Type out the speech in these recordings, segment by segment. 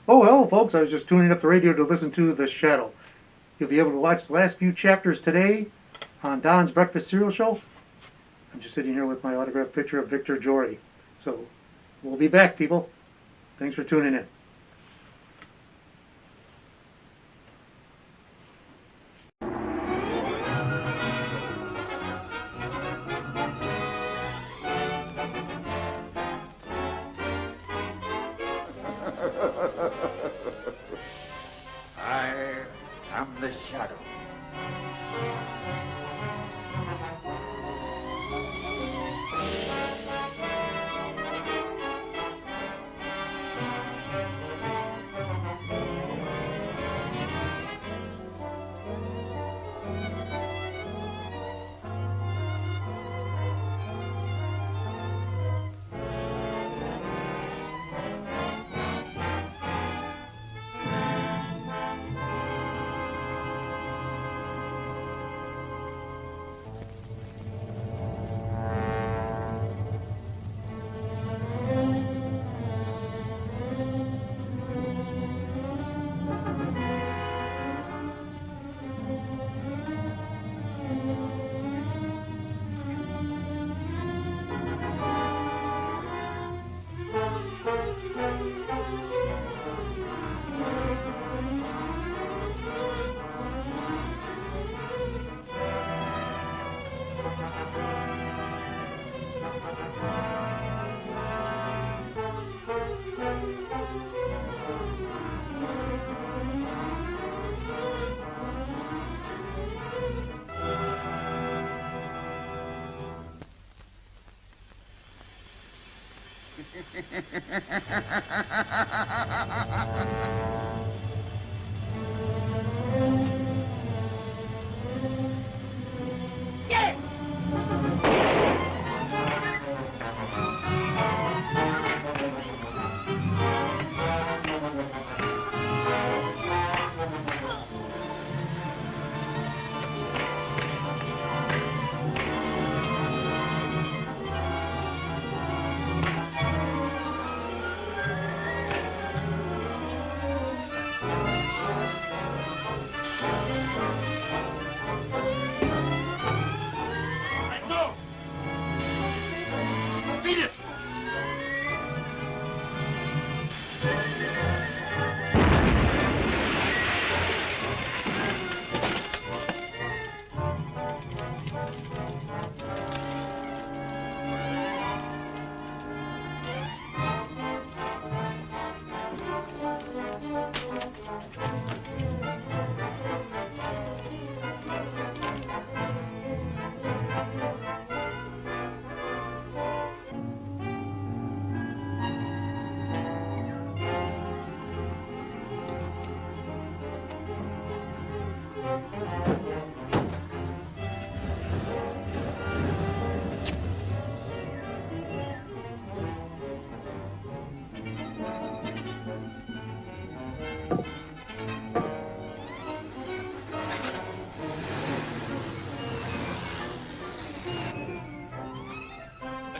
Oh, hello, folks. I was just tuning up the radio to listen to The Shadow. You'll be able to watch the last few chapters today on Don's Breakfast Cereal Show. I'm just sitting here with my autographed picture of Victor Jory. So we'll be back, people. Thanks for tuning in. I am the Shadow.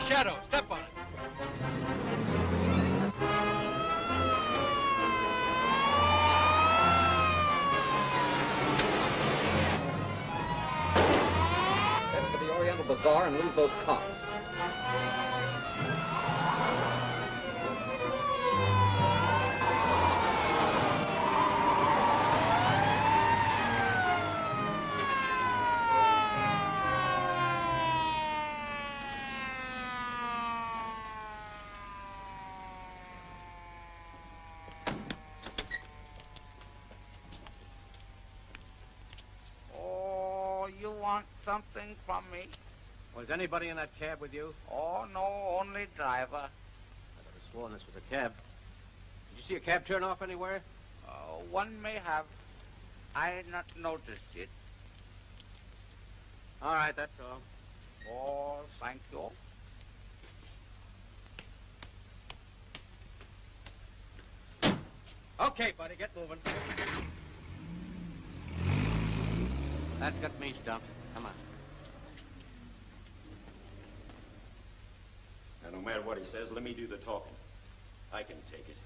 Shadow, step on it. Head to the Oriental Bazaar and leave those cops. You want something from me? Was anybody in that cab with you? Oh, no, only driver. I could have sworn this was a cab. you see a cab turn off anywhere? One may have. I not noticed it. All right, that's all. Oh, thank you. Okay, buddy, get moving. That's got me stumped. Come on. Now, no matter what he says, let me do the talking. I can take it.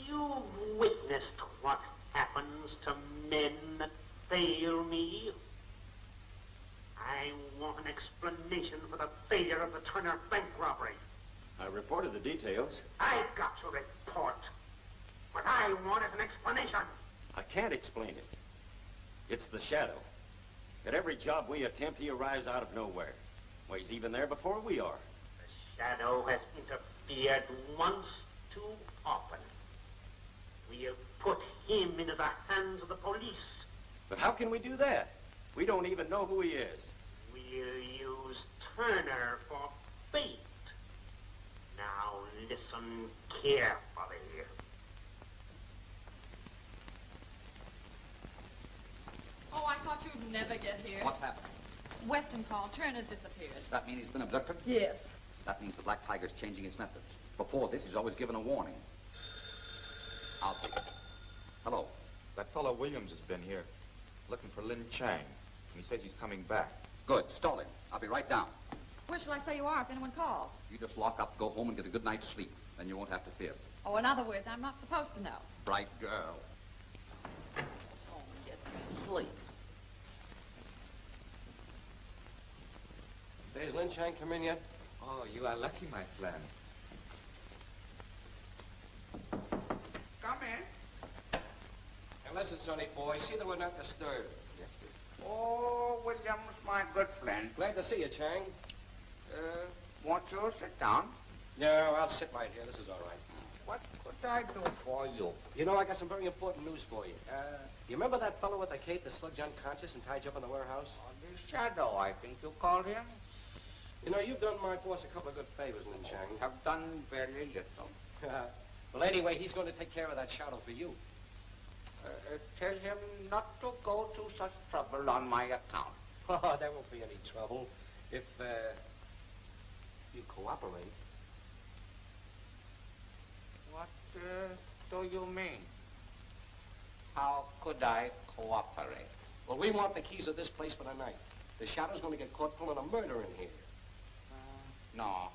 You've witnessed what happens to men that fail me. I want an explanation for the failure of the Turner bank robbery. I reported the details. I've got to report. What I want is an explanation. I can't explain it. It's the Shadow. At every job we attempt, he arrives out of nowhere. Well, he's even there before we are. The Shadow has interfered once too often. We'll put him into the hands of the police. But how can we do that? We don't even know who he is. We'll use Turner for bait. Now listen carefully. Oh, I thought you'd never get here. What's happened? Weston called. Turner's disappeared. Does that mean he's been abducted? Yes. That means the Black Tiger's changing his methods. Before this, he's always given a warning. I'll take it. Hello. That fellow Williams has been here, looking for Lin Chang. And he says he's coming back. Good. Stall him. I'll be right down. Where shall I say you are if anyone calls? You just lock up, go home, and get a good night's sleep. Then you won't have to fear. Oh, in other words, I'm not supposed to know. Bright girl. Oh, get some sleep. There's Lin Chang come in yet? Oh, you are lucky, my friend. Come in. And listen, Sonny boy, see that we're not disturbed. Yes, sir. Oh, Williams, my good friend. Glad to see you, Chang. Won't you sit down? No, I'll sit right here. This is all right. What could I do for you? You know, I got some very important news for you. You remember that fellow at the Cape that slugged you unconscious and tied you up in the warehouse? The Shadow, I think you called him. You know, you've done my boss a couple of good favors, Lin Chang. Have done very little. Well, anyway, he's going to take care of that Shadow for you. Tell him not to go to such trouble on my account. Oh, there won't be any trouble if, you cooperate. What do you mean? How could I cooperate? Well, we want the keys of this place for the night. The Shadow's going to get caught pulling a murder in here. No.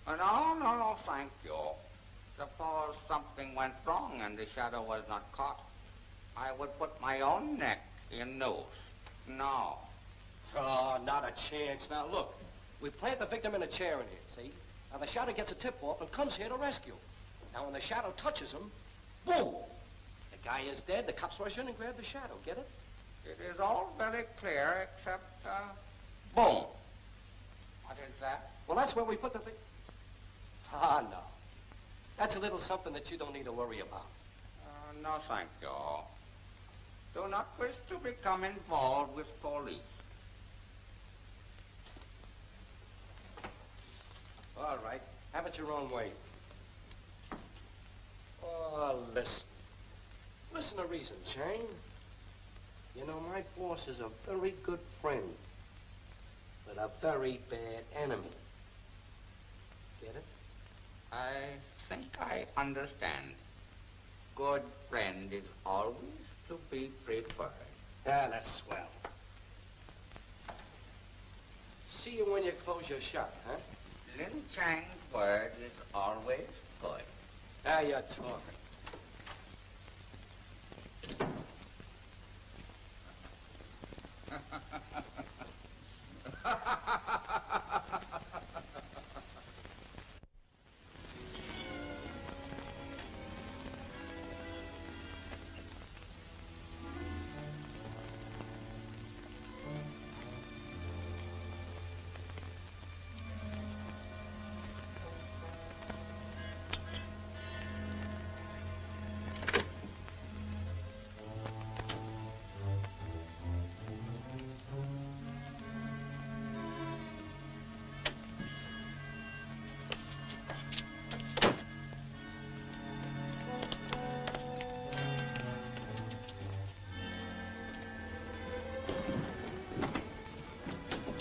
No, thank you. Suppose something went wrong and the Shadow was not caught. I would put my own neck in noose. No. Oh, not a chance. Now, look, we plant the victim in a chair in here, see? Now, the Shadow gets a tip-off and comes here to rescue. Now, when the Shadow touches him, boom! The guy is dead, the cops rush in and grab the Shadow. Get it? It is all very clear except, boom. What is that? Well, that's where we put the thing. Ah, no. That's a little something that you don't need to worry about. No, thank you. Do not wish to become involved with police. All right. Have it your own way. Oh, listen. Listen to reason, Chang. You know, my boss is a very good friend, but a very bad enemy. Get it? I think I understand. Good friend is always to be preferred. Ah, that's swell. See you when you close your shop, huh? Lin Chang's word is always good. Now you're talking.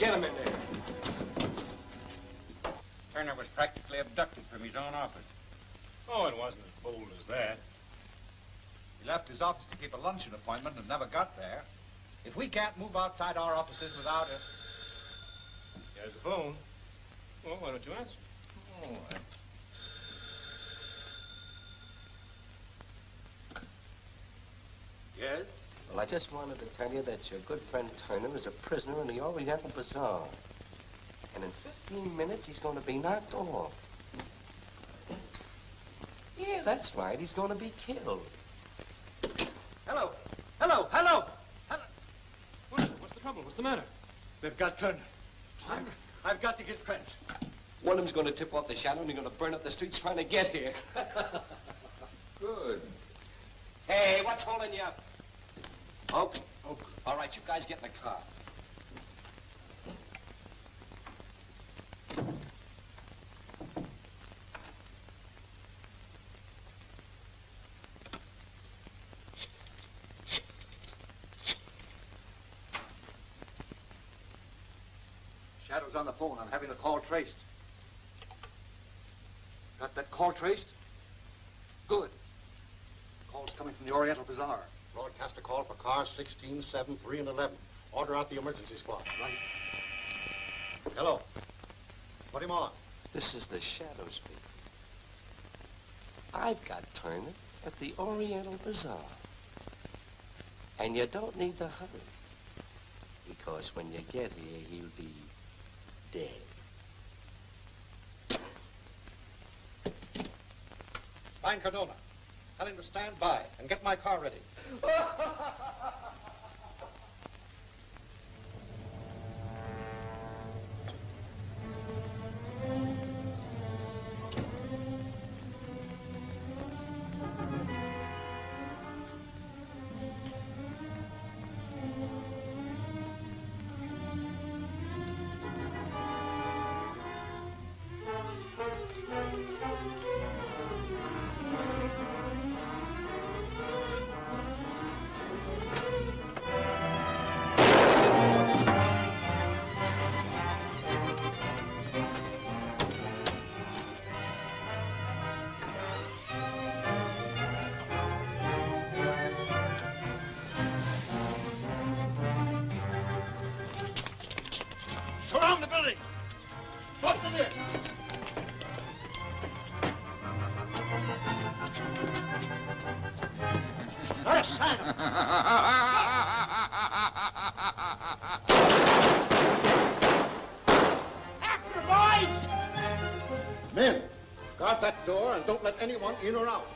Get him in there. Turner was practically abducted from his own office. Oh, it wasn't as bold as that. He left his office to keep a luncheon appointment and never got there. If we can't move outside our offices without it... There's the phone. Well, why don't you answer? Oh, Yes? Well, I just wanted to tell you that your good friend Turner is a prisoner in the Oriental Bazaar. And in 15 minutes, he's going to be knocked off. Yeah, that's right. He's going to be killed. Hello! Hello! Hello! What's the trouble? What's the matter? They've got Turner. I've got to get French. One of them's going to tip off the shadow, and they're going to burn up the streets trying to get here. good. Hey, what's holding you up? Oak. All right, you guys get in the car. Shadow's on the phone. I'm having the call traced. Got that call traced? Good. Call's coming from the Oriental Bazaar. Broadcast a call for cars 16, 7, 3, and 11. Order out the emergency squad. Right. Hello. Put him on. This is the Shadow speaking. I've got Turner at the Oriental Bazaar. And you don't need to hurry. Because when you get here, he'll be dead. Find Cardona. Tell him to stand by and get my car ready. Surround the building! Trust in here! Not a sign of After, boys! Men, guard that door and don't let anyone in or out.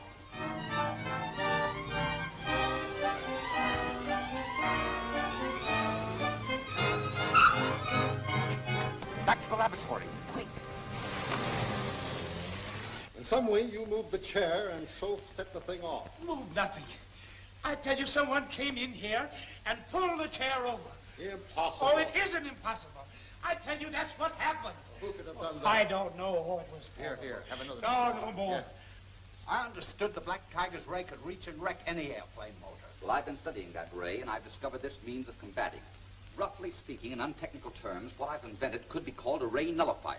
Back to the laboratory. Quick. In some way, you move the chair and so set the thing off. Move nothing. I tell you, someone came in here and pulled the chair over. Impossible. Oh, it isn't impossible. I tell you, that's what happened. Who could have done that? I don't know who it was. Here, have another. No more. Yeah. I understood the Black Tiger's ray could reach and wreck any airplane motor. Well, I've been studying that ray, and I've discovered this means of combating it. Roughly speaking, in untechnical terms, what I've invented could be called a ray nullifier.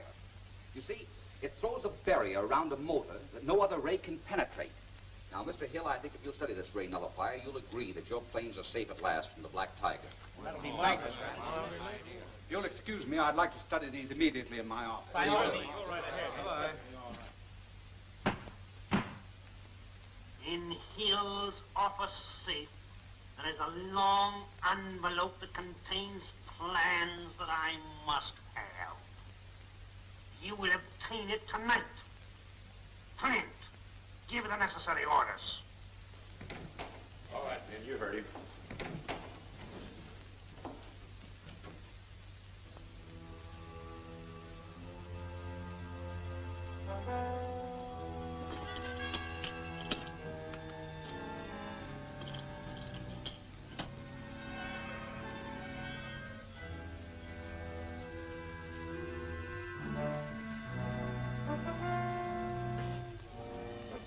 You see, it throws a barrier around a motor that no other ray can penetrate. Now, Mr. Hill, I think if you'll study this ray nullifier, you'll agree that your planes are safe at last from the Black Tiger. That'll be my If you'll excuse me, I'd like to study these immediately in my office. Go right ahead. Bye. In Hill's office safe, there is a long envelope that contains plans that I must have. You will obtain it tonight. Trent, give the necessary orders. All right, man, you heard him.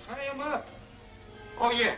Tie him up. Oh, yeah.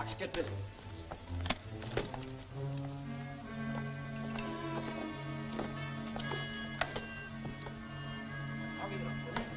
Fox, get busy. Hurry it up, will you?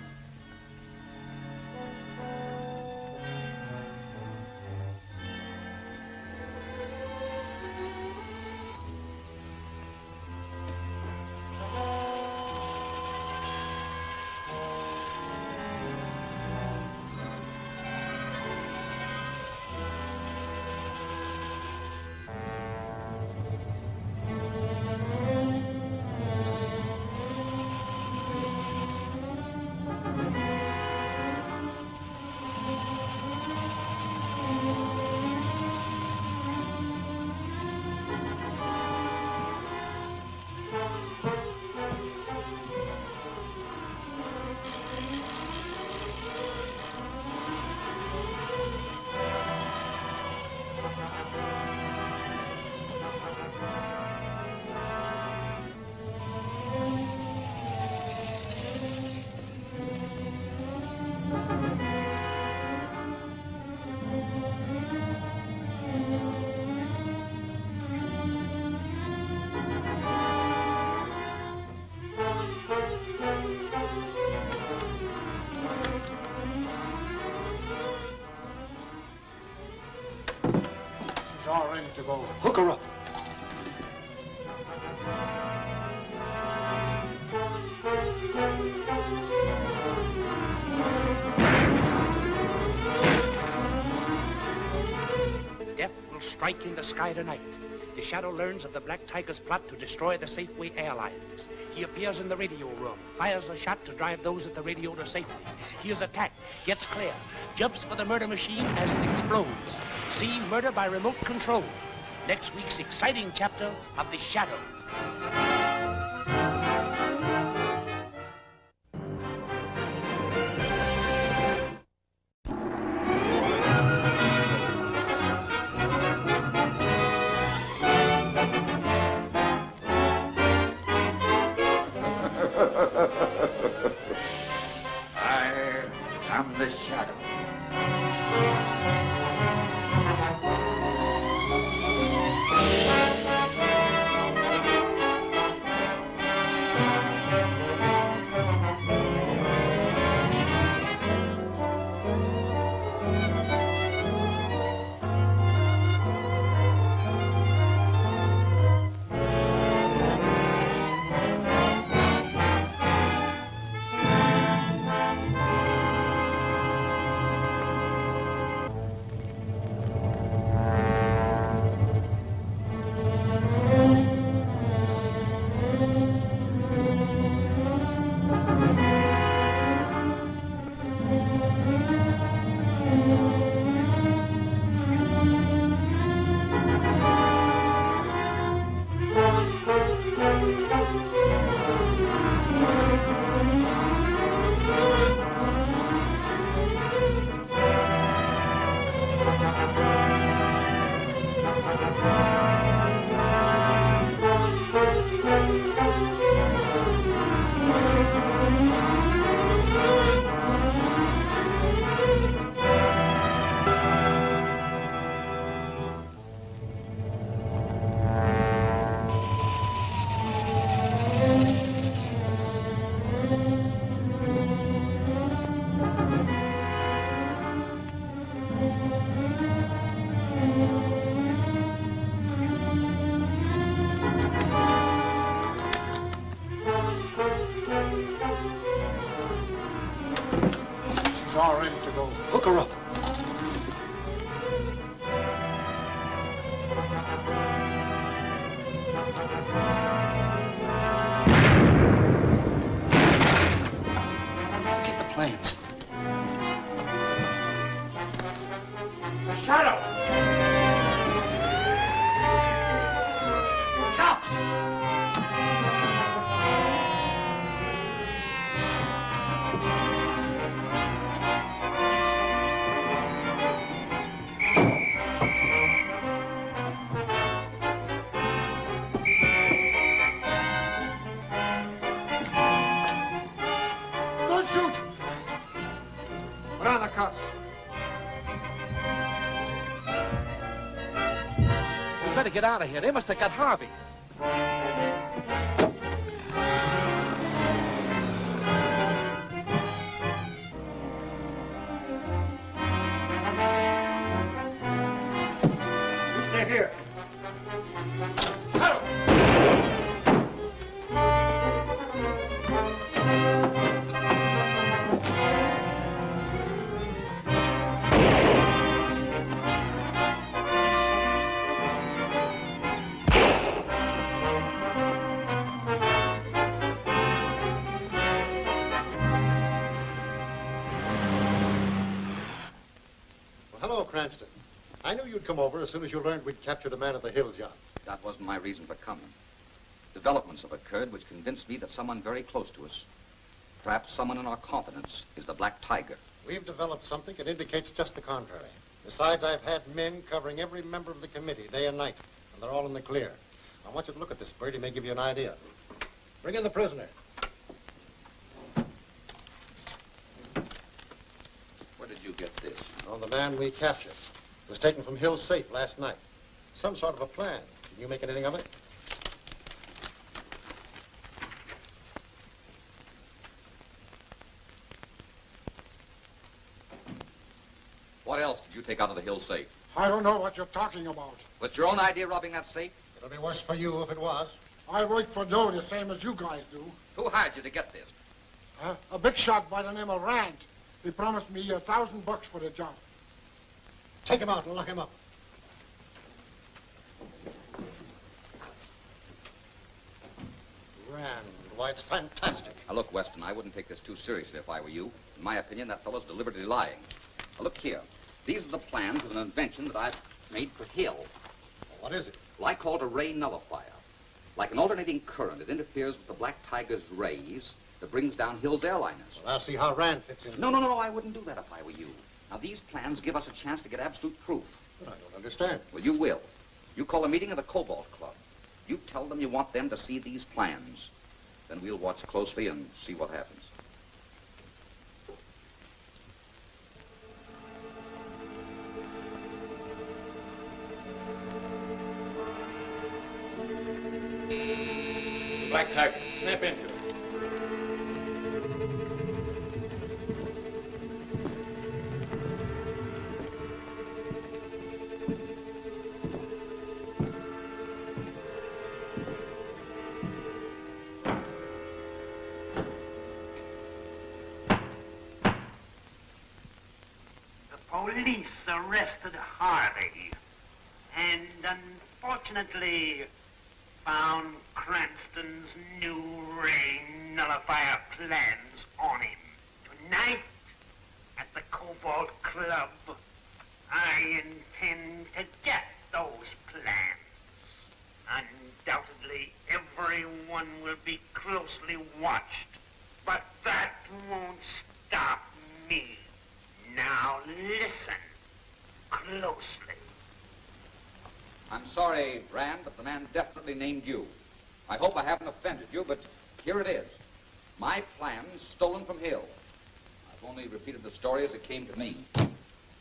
She's all ready to go. Hook her up. Death will strike in the sky tonight. The Shadow learns of the Black Tiger's plot to destroy the Safeway Airlines. He appears in the radio room, fires a shot to drive those at the radio to safety. He is attacked, gets clear, jumps for the murder machine as it explodes. See Murder by Remote Control. Next week's exciting chapter of The Shadow. I am the Shadow. She's all ready to go. Hook her up. Get the planes. Shadow! Cops! Don't shoot! Put on the cuffs. trying to get out of here. They must have got Harvey. Stay here. Hello, Cranston. I knew you'd come over as soon as you learned we'd captured a man at the Hill job. That wasn't my reason for coming. Developments have occurred which convinced me that someone very close to us, perhaps someone in our confidence, is the Black Tiger. We've developed something that indicates just the contrary. Besides, I've had men covering every member of the committee day and night, and they're all in the clear. I want you to look at this, Bert. He may give you an idea. Bring in the prisoner. Where did you get this? On the man we captured. It was taken from Hill's safe last night. Some sort of a plan. Can you make anything of it? What else did you take out of the Hill safe? I don't know what you're talking about. Was it your own idea robbing that safe? It'll be worse for you if it was. I work for dough the same as you guys do. Who hired you to get this? A big shot by the name of Rand. He promised me $1,000 for the job. Take him out and lock him up. Rand, why, it's fantastic. Now, look, Weston, I wouldn't take this too seriously if I were you. In my opinion, that fellow's deliberately lying. Now, look here. These are the plans of an invention that I've made for Hill. What is it? Well, I call it a ray nullifier. Like an alternating current, it interferes with the Black Tiger's rays that brings down Hill's airliners. Well, I'll see how Rand fits in. No, I wouldn't do that if I were you. Now, these plans give us a chance to get absolute proof. But I don't understand. Well, you will. You call a meeting of the Cobalt Club. You tell them you want them to see these plans. Then we'll watch closely and see what happens. Black Tiger, snap into it. Police arrested Harvey and unfortunately found Cranston's new ray nullifier plans on him. Tonight, at the Cobalt Club, I intend to get those plans. Undoubtedly, everyone will be closely watched, but that won't stop me. Now listen closely. I'm sorry, Rand, but the man definitely named you. I hope I haven't offended you, but here it is. My plans stolen from Hill. I've only repeated the story as it came to me.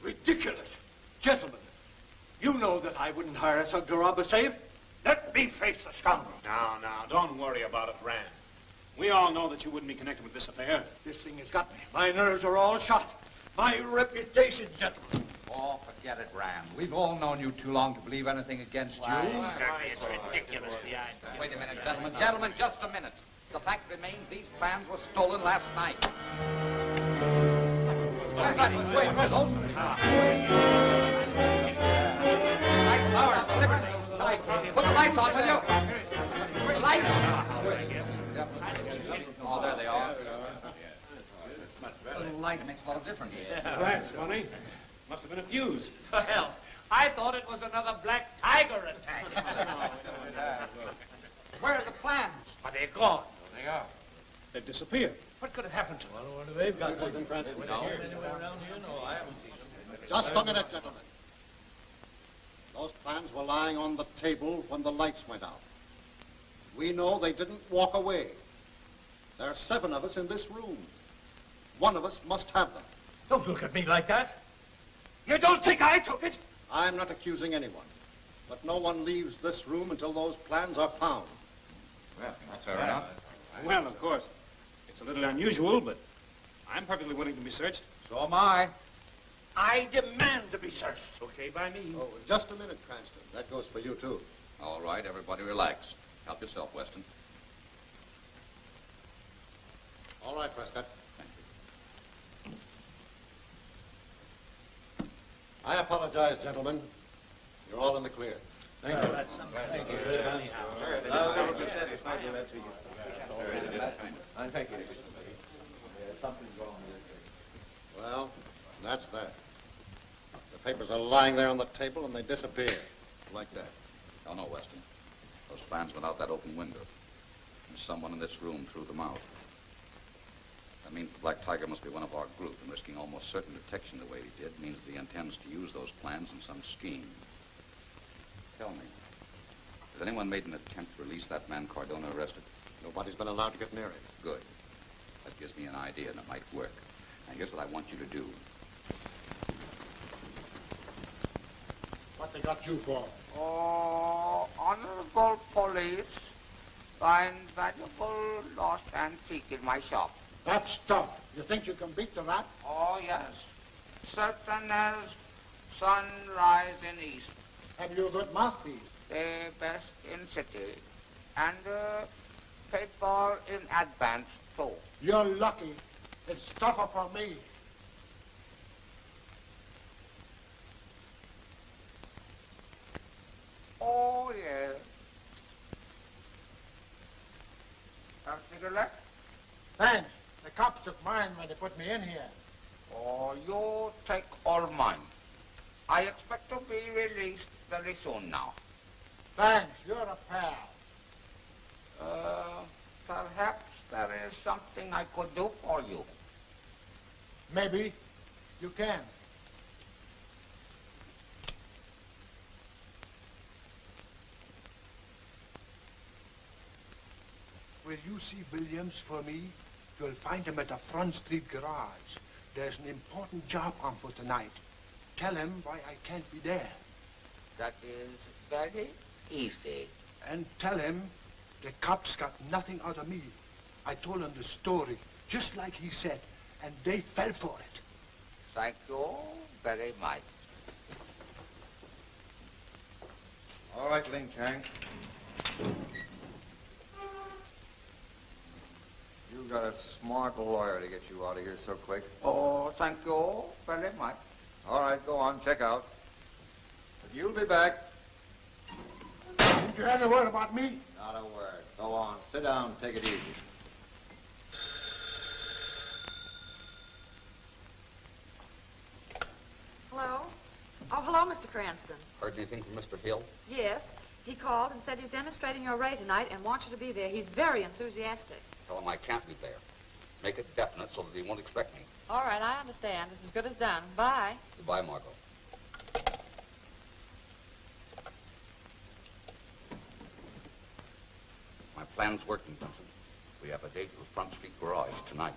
Ridiculous. Gentlemen, you know that I wouldn't hire a thug to rob a safe. Let me face the scoundrel. Now, don't worry about it, Rand. We all know that you wouldn't be connected with this affair. This thing has got me. My nerves are all shot. My reputation, gentlemen. Oh, forget it, Rand. We've all known you too long to believe anything against you. Certainly, it's ridiculous, the idea. Wait a minute, gentlemen. Gentlemen, just a minute. The fact remains these plans were stolen last night. Wait, put the lights on, will you? Put the lights on. Oh, there they are. A little light makes a lot of difference. That's funny. Must have been a fuse. Well, I thought it was another Black Tiger attack. Where are the plans? Are they gone? They are. They've disappeared. What could have happened to them? I don't know where they've got Take them, Cranston. Anywhere around here? No, I haven't seen them. Just a minute, gentlemen. Those plans were lying on the table when the lights went out. We know they didn't walk away. There are 7 of us in this room. One of us must have them. Don't look at me like that. You don't think I took it? I'm not accusing anyone. But no one leaves this room until those plans are found. Well, that's fair enough. Well, of course. It's a little unusual, but I'm perfectly willing to be searched. So am I. I demand to be searched. Okay by me. Oh, just a minute, Cranston. That goes for you, too. All right, everybody relax. Help yourself, Weston. All right, Prescott. I apologize, gentlemen. You're all in the clear. Thank you. Thank you. Thank you. Well, that's that. The papers are lying there on the table, and they disappear. Like that. Oh, no, Weston. Those plans went out that open window. And someone in this room threw them out. That means the Black Tiger must be one of our group, and risking almost certain detection the way he did means that he intends to use those plans in some scheme. Tell me, has anyone made an attempt to release that man Cardona arrested? Nobody's been allowed to get near him. Good. That gives me an idea, and it might work. Now, here's what I want you to do. What they got you for? Oh, honorable police, find valuable lost antique in my shop. That's tough. You think you can beat the rap? Oh, yes. Certain as sunrise in east. Have you a good mouthpiece? The best in city. And paper in advance, too. You're lucky. It's tougher for me. Oh, yes. Have a cigarette? Thanks. The cops took mine when they put me in here. Oh, you take all mine. I expect to be released very soon now. Thanks. You're a pal. Perhaps there is something I could do for you. Maybe. You can. Will you see Williams for me? You'll find him at the Front Street garage. There's an important job on for tonight. Tell him why I can't be there. That is very easy. And tell him the cops got nothing out of me. I told them the story, just like he said, and they fell for it. Thank you very much. All right, Ling Chang. You got a smart lawyer to get you out of here so quick. Oh, thank you very much. All right, go on, check out. But you'll be back. Did you have a word about me? Not a word. Go on, sit down, take it easy. Hello? Oh, hello, Mr. Cranston. Heard anything from Mr. Hill? Yes. He called and said he's demonstrating your ray tonight and wants you to be there. He's very enthusiastic. Tell him I can't be there. Make it definite so that he won't expect me. All right, I understand. It's as good as done. Bye. Goodbye, Margot. My plan's working, Vincent. We have a date at the Front Street garage tonight.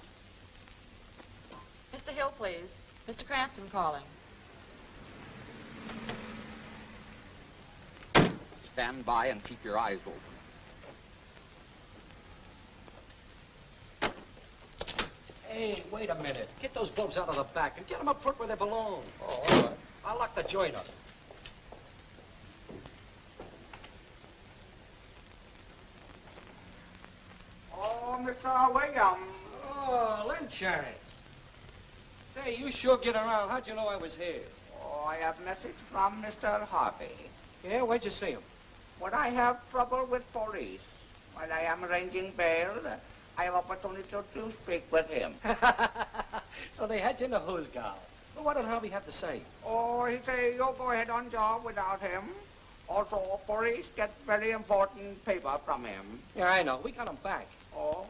Mr. Hill, please. Mr. Cranston calling. Stand by and keep your eyes open. Hey, wait a minute. Get those gloves out of the back and get them up front where they belong. Oh, all right. I'll lock the joint up. Oh, Mr. Williams. Oh, Lin Chang. Say, you sure get around. How'd you know I was here? Oh, I have message from Mr. Harvey. Yeah, where'd you see him? When I have trouble with police, while I am arranging bail, I have opportunity to speak with him. So they had you in the hose gal. Well, what did Harvey have to say? Oh, he say you go ahead on job without him. Also, police get very important paper from him. Yeah, I know. We got him back. Oh,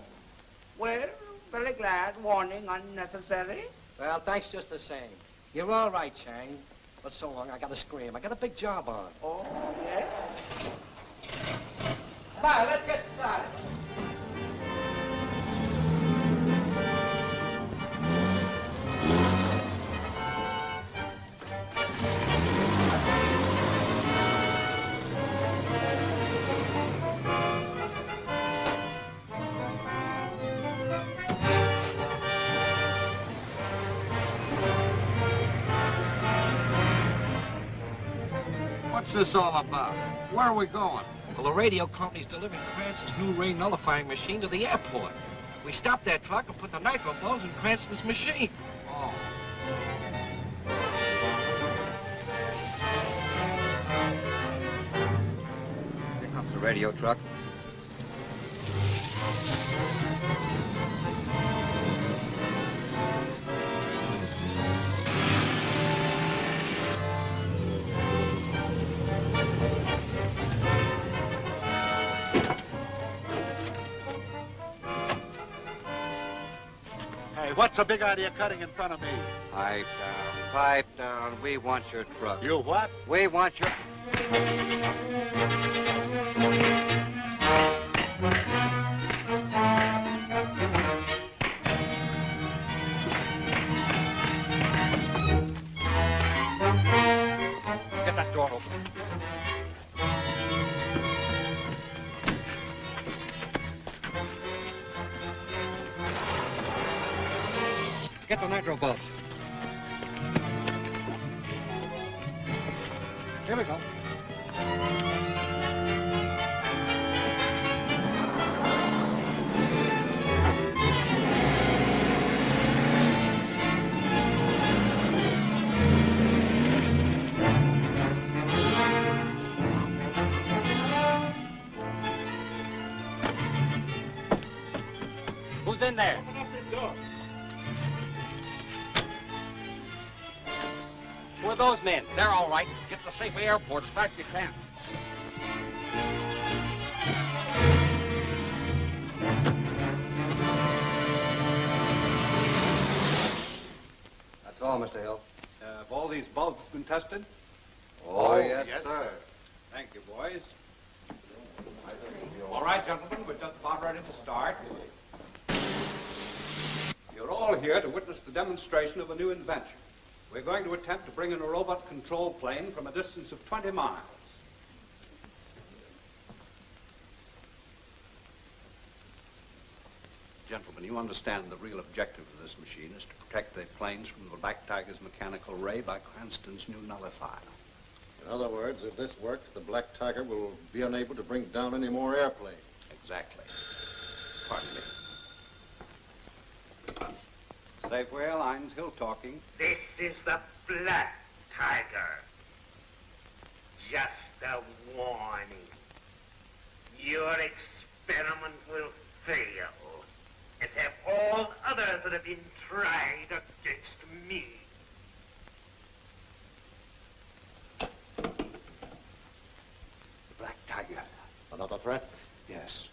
well, very glad. Warning unnecessary. Well, thanks just the same. You're all right, Chang. But so long, I gotta scream. I got a big job on. Oh, yes? Bye, let's get started. this all about? Where are we going? Well, the radio company's delivering Cranston's new ray nullifying machine to the airport. We stopped that truck and put the nitro bulbs in Cranston's machine. Oh. Here comes the radio truck. Hey, what's the big idea cutting in front of me? Pipe down, pipe down. We want your truck. You what? We want your... Get that door open. Get the nitro bulbs. Here we go. Who's in there? Open up the door. Who are those men? They're all right. Get to Safeway Airport as fast as you can. That's all, Mr. Hill. Have all these bulbs been tested? Oh, yes, sir. Thank you, boys. All right, gentlemen, we're just about ready to start. You're all here to witness the demonstration of a new invention. We're going to attempt to bring in a robot control plane from a distance of 20 miles. Gentlemen, you understand the real objective of this machine is to protect the planes from the Black Tiger's mechanical ray by Cranston's new nullifier. In other words, if this works, the Black Tiger will be unable to bring down any more airplanes. Exactly. Pardon me. Safeway Airlines, Hill talking. This is the Black Tiger. Just a warning. Your experiment will fail, as have all others that have been tried against me. The Black Tiger. Another threat? Yes.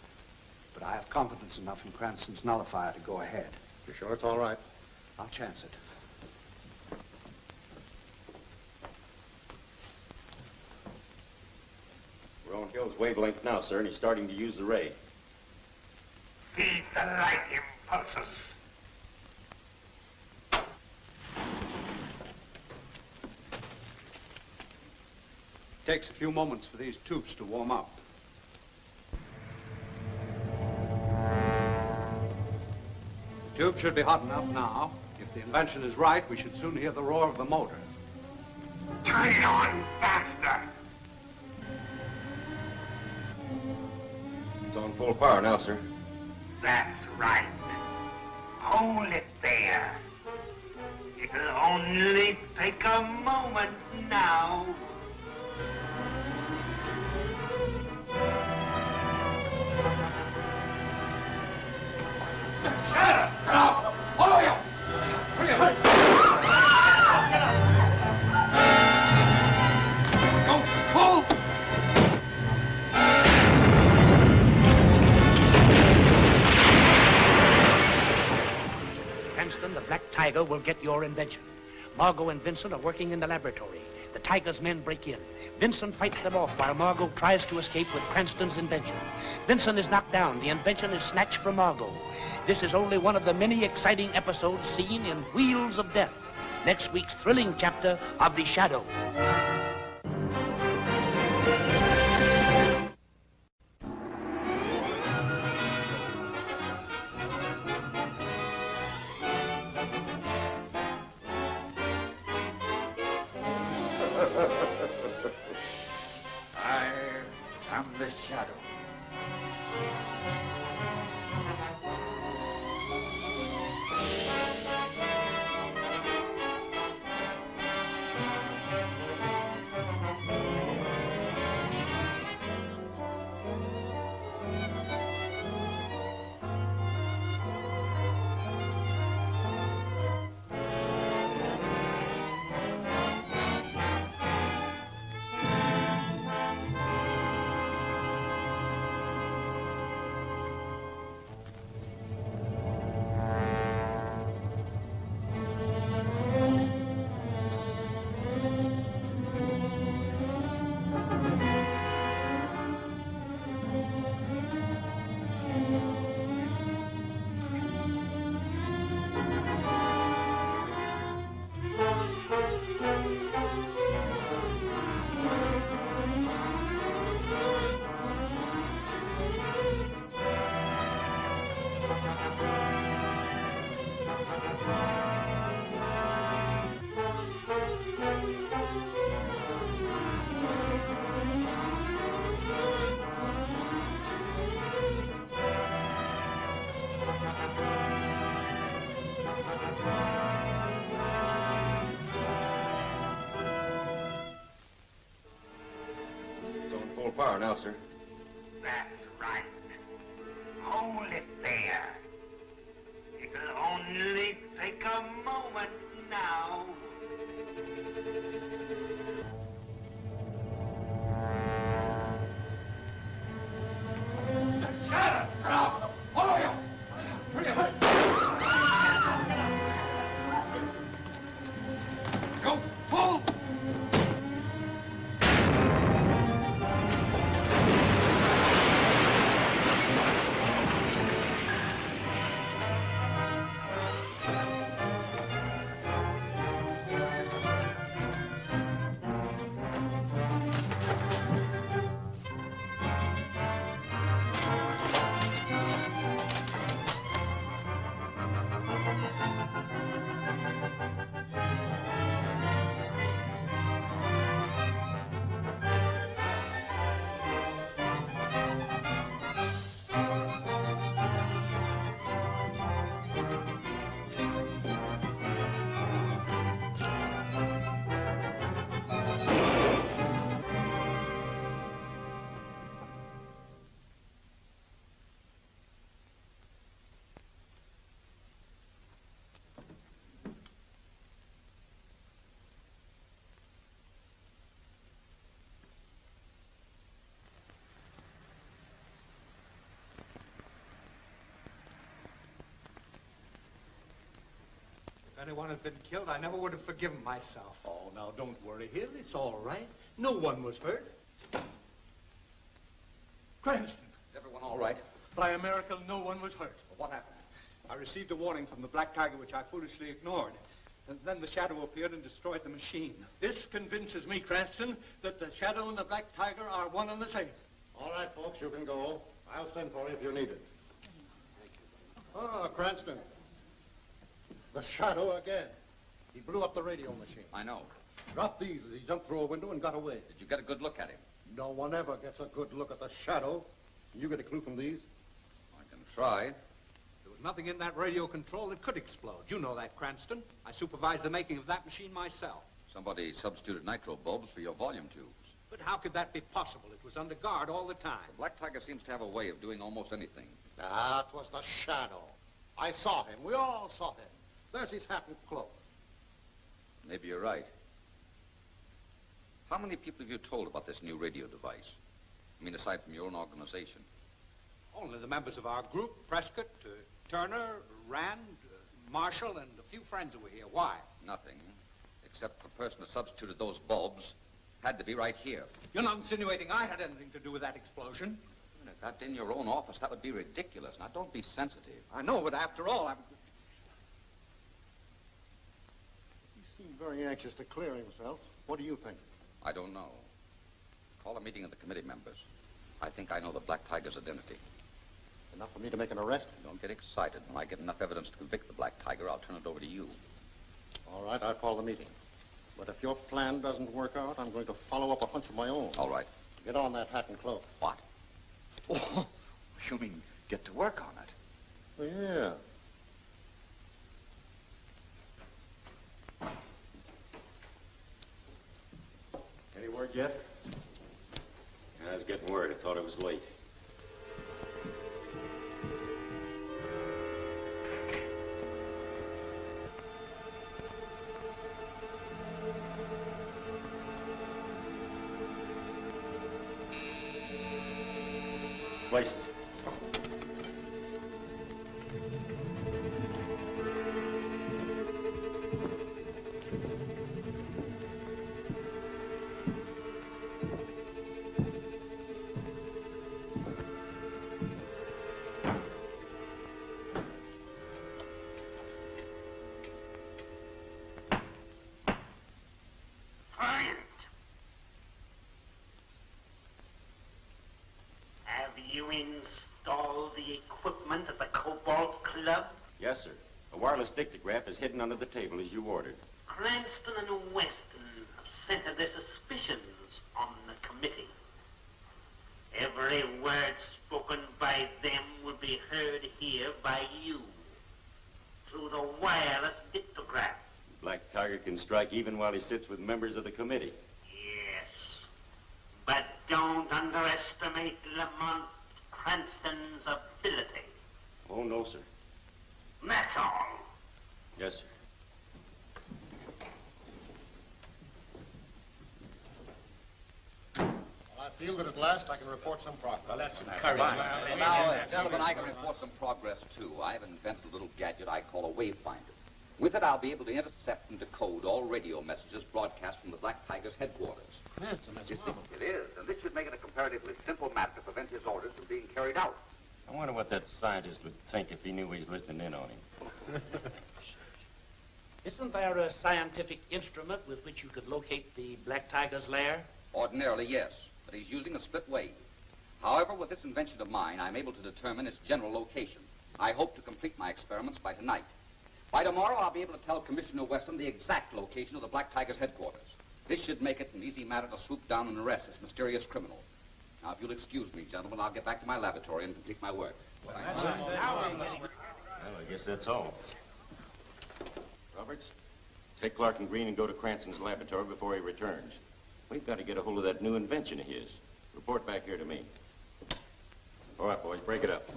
But I have confidence enough in Cranston's nullifier to go ahead. You sure it's all right? I'll chance it. We're on Hill's wavelength now, sir, and he's starting to use the ray. Feed the light impulses. Takes a few moments for these tubes to warm up. The tube should be hot enough now. If the invention is right, we should soon hear the roar of the motor. Turn it on faster. It's on full power now, sir. That's right. Hold it there. It'll only take a moment now. Shut up! Get up! All of you! Hurry up! Go! Pull! Cranston, the Black Tiger will get your invention. Margot and Vincent are working in the laboratory. The Tiger's men break in. Vincent fights them off while Margot tries to escape with Cranston's invention. Vincent is knocked down. The invention is snatched from Margot. This is only one of the many exciting episodes seen in Wheels of Death, next week's thrilling chapter of The Shadow. the shadow. It's on full power now, sir. That's right. Hold it there. It'll only take a moment now. Shut up! All of you! Bring it back! You fool! If anyone had been killed, I never would have forgiven myself. Oh, now, don't worry, Hill. It's all right. No one was hurt. Cranston. Is everyone all right? By a miracle, no one was hurt. Well, what happened? I received a warning from the Black Tiger, which I foolishly ignored. And then the Shadow appeared and destroyed the machine. This convinces me, Cranston, that the Shadow and the Black Tiger are one and the same. All right, folks, you can go. I'll send for you if you need it. Ah, Cranston. The Shadow again. He blew up the radio machine. I know. Dropped these as he jumped through a window and got away. Did you get a good look at him? No one ever gets a good look at the Shadow. You get a clue from these? I can try. There was nothing in that radio control that could explode. You know that, Cranston. I supervised the making of that machine myself. Somebody substituted nitro bulbs for your volume tubes. But how could that be possible? It was under guard all the time. The Black Tiger seems to have a way of doing almost anything. That was the Shadow. I saw him. We all saw him. There's his hat and cloak. Maybe you're right. How many people have you told about this new radio device? I mean, aside from your own organization. Only the members of our group, Prescott, Turner, Rand, Marshall, and a few friends who were here. Why? Nothing. Except the person that substituted those bulbs had to be right here. You're not insinuating I had anything to do with that explosion? If that in your own office, that would be ridiculous. Now, don't be sensitive. I know, but after all, He seemed very anxious to clear himself. What do you think? I don't know. Call a meeting of the committee members. I think I know the Black Tiger's identity. Enough for me to make an arrest? Don't get excited. When I get enough evidence to convict the Black Tiger, I'll turn it over to you. All right, I'll call the meeting. But if your plan doesn't work out, I'm going to follow up a hunch of my own. All right. Get on that hat and cloak. What? Oh, you mean get to work on it? Well, yeah. Any word yet? I was getting word. I thought it was late. Places. Friend, have you installed the equipment at the Cobalt Club? Yes, sir. A wireless dictograph is hidden under the table as you ordered. Cranston and Weston have centered their suspicions on the committee. Every word spoken by them will be heard here by you through the wireless dictograph. Black Tiger can strike even while he sits with members of the committee. Yes, but don't underestimate Lamont Cranston's ability. Oh, no, sir. That's all. Yes, sir. I feel that at last I can report some progress. Well, that's Now, gentlemen, I can report some progress, too. I've invented a little gadget I call a wayfinder. With it, I'll be able to intercept and decode all radio messages broadcast from the Black Tiger's headquarters. Cranston, that's You see, it is, and this should make it a comparatively simple matter to prevent his orders from being carried out. I wonder what that scientist would think if he knew we was listening in on him. Isn't there a scientific instrument with which you could locate the Black Tiger's lair? Ordinarily, yes, but he's using a split wave. However, with this invention of mine, I'm able to determine its general location. I hope to complete my experiments by tonight. By tomorrow, I'll be able to tell Commissioner Weston the exact location of the Black Tiger's headquarters. This should make it an easy matter to swoop down and arrest this mysterious criminal. Now, if you'll excuse me, gentlemen, I'll get back to my laboratory and complete my work. Well, I guess that's all. Roberts, take Clark and Green and go to Cranston's laboratory before he returns. We've got to get a hold of that new invention of his. Report back here to me. All right, boys, break it up.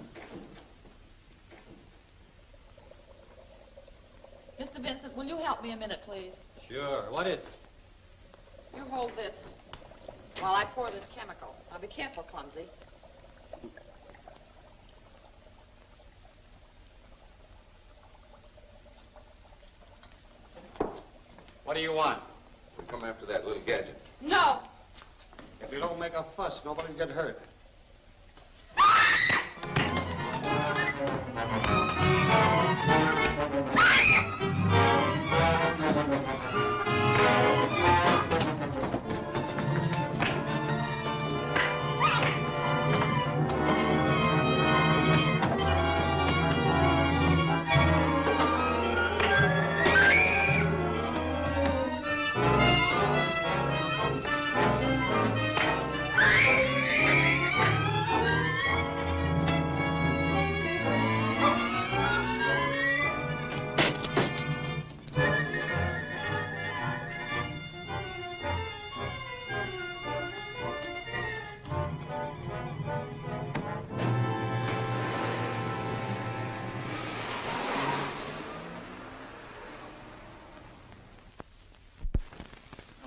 Mr. Vincent, will you help me a minute, please? Sure. What is it? You hold this while I pour this chemical. Now, be careful, Clumsy. What do you want? We'll come after that little gadget. No! If you don't make a fuss, nobody will get hurt.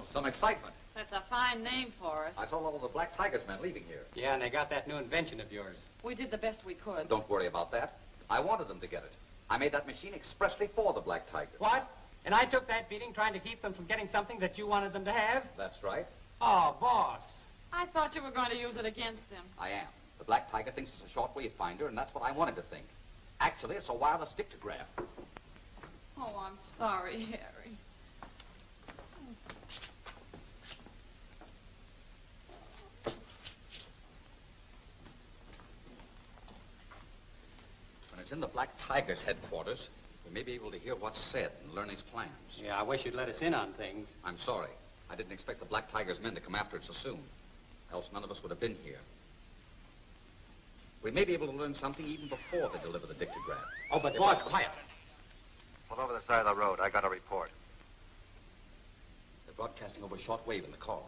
Some excitement. That's a fine name for it. I saw all of the Black Tiger's men leaving here. Yeah, and they got that new invention of yours. We did the best we could. Don't worry about that. I wanted them to get it. I made that machine expressly for the Black Tiger. What? And I took that beating trying to keep them from getting something that you wanted them to have? That's right. Oh, boss. I thought you were going to use it against him. I am. The Black Tiger thinks it's a shortwave finder, and that's what I wanted to think. Actually, it's a wireless dictograph. Oh, I'm sorry, Harry. When it's in the Black Tiger's headquarters, we may be able to hear what's said and learn his plans. Yeah, I wish you'd let us in on things. I'm sorry. I didn't expect the Black Tiger's men to come after it so soon. Else none of us would have been here. We may be able to learn something even before they deliver the dictograph. Oh, but boss, quiet. Pull over the side of the road. I got a report. They're broadcasting over shortwave in the car.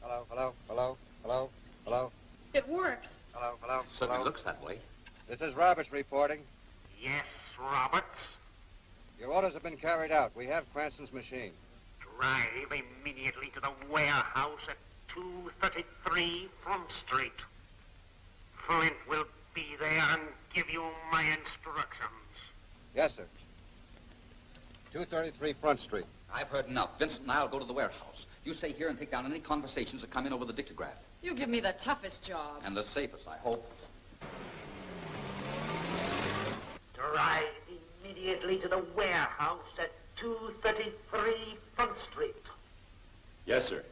Hello, hello, hello, hello, hello. It works. Hello, hello. Certainly hello. looks that way. This is Roberts reporting. Yes, Roberts. Your orders have been carried out. We have Cranston's machine. Drive immediately to the warehouse at 233 Front Street. Flint will be there and give you my instructions. Yes, sir. 233 Front Street. I've heard enough. Vincent and I'll go to the warehouse. You stay here and take down any conversations that come in over the dictograph. You give me the toughest job. And the safest, I hope. Drive immediately to the warehouse at 233 Front Street. Yes, sir.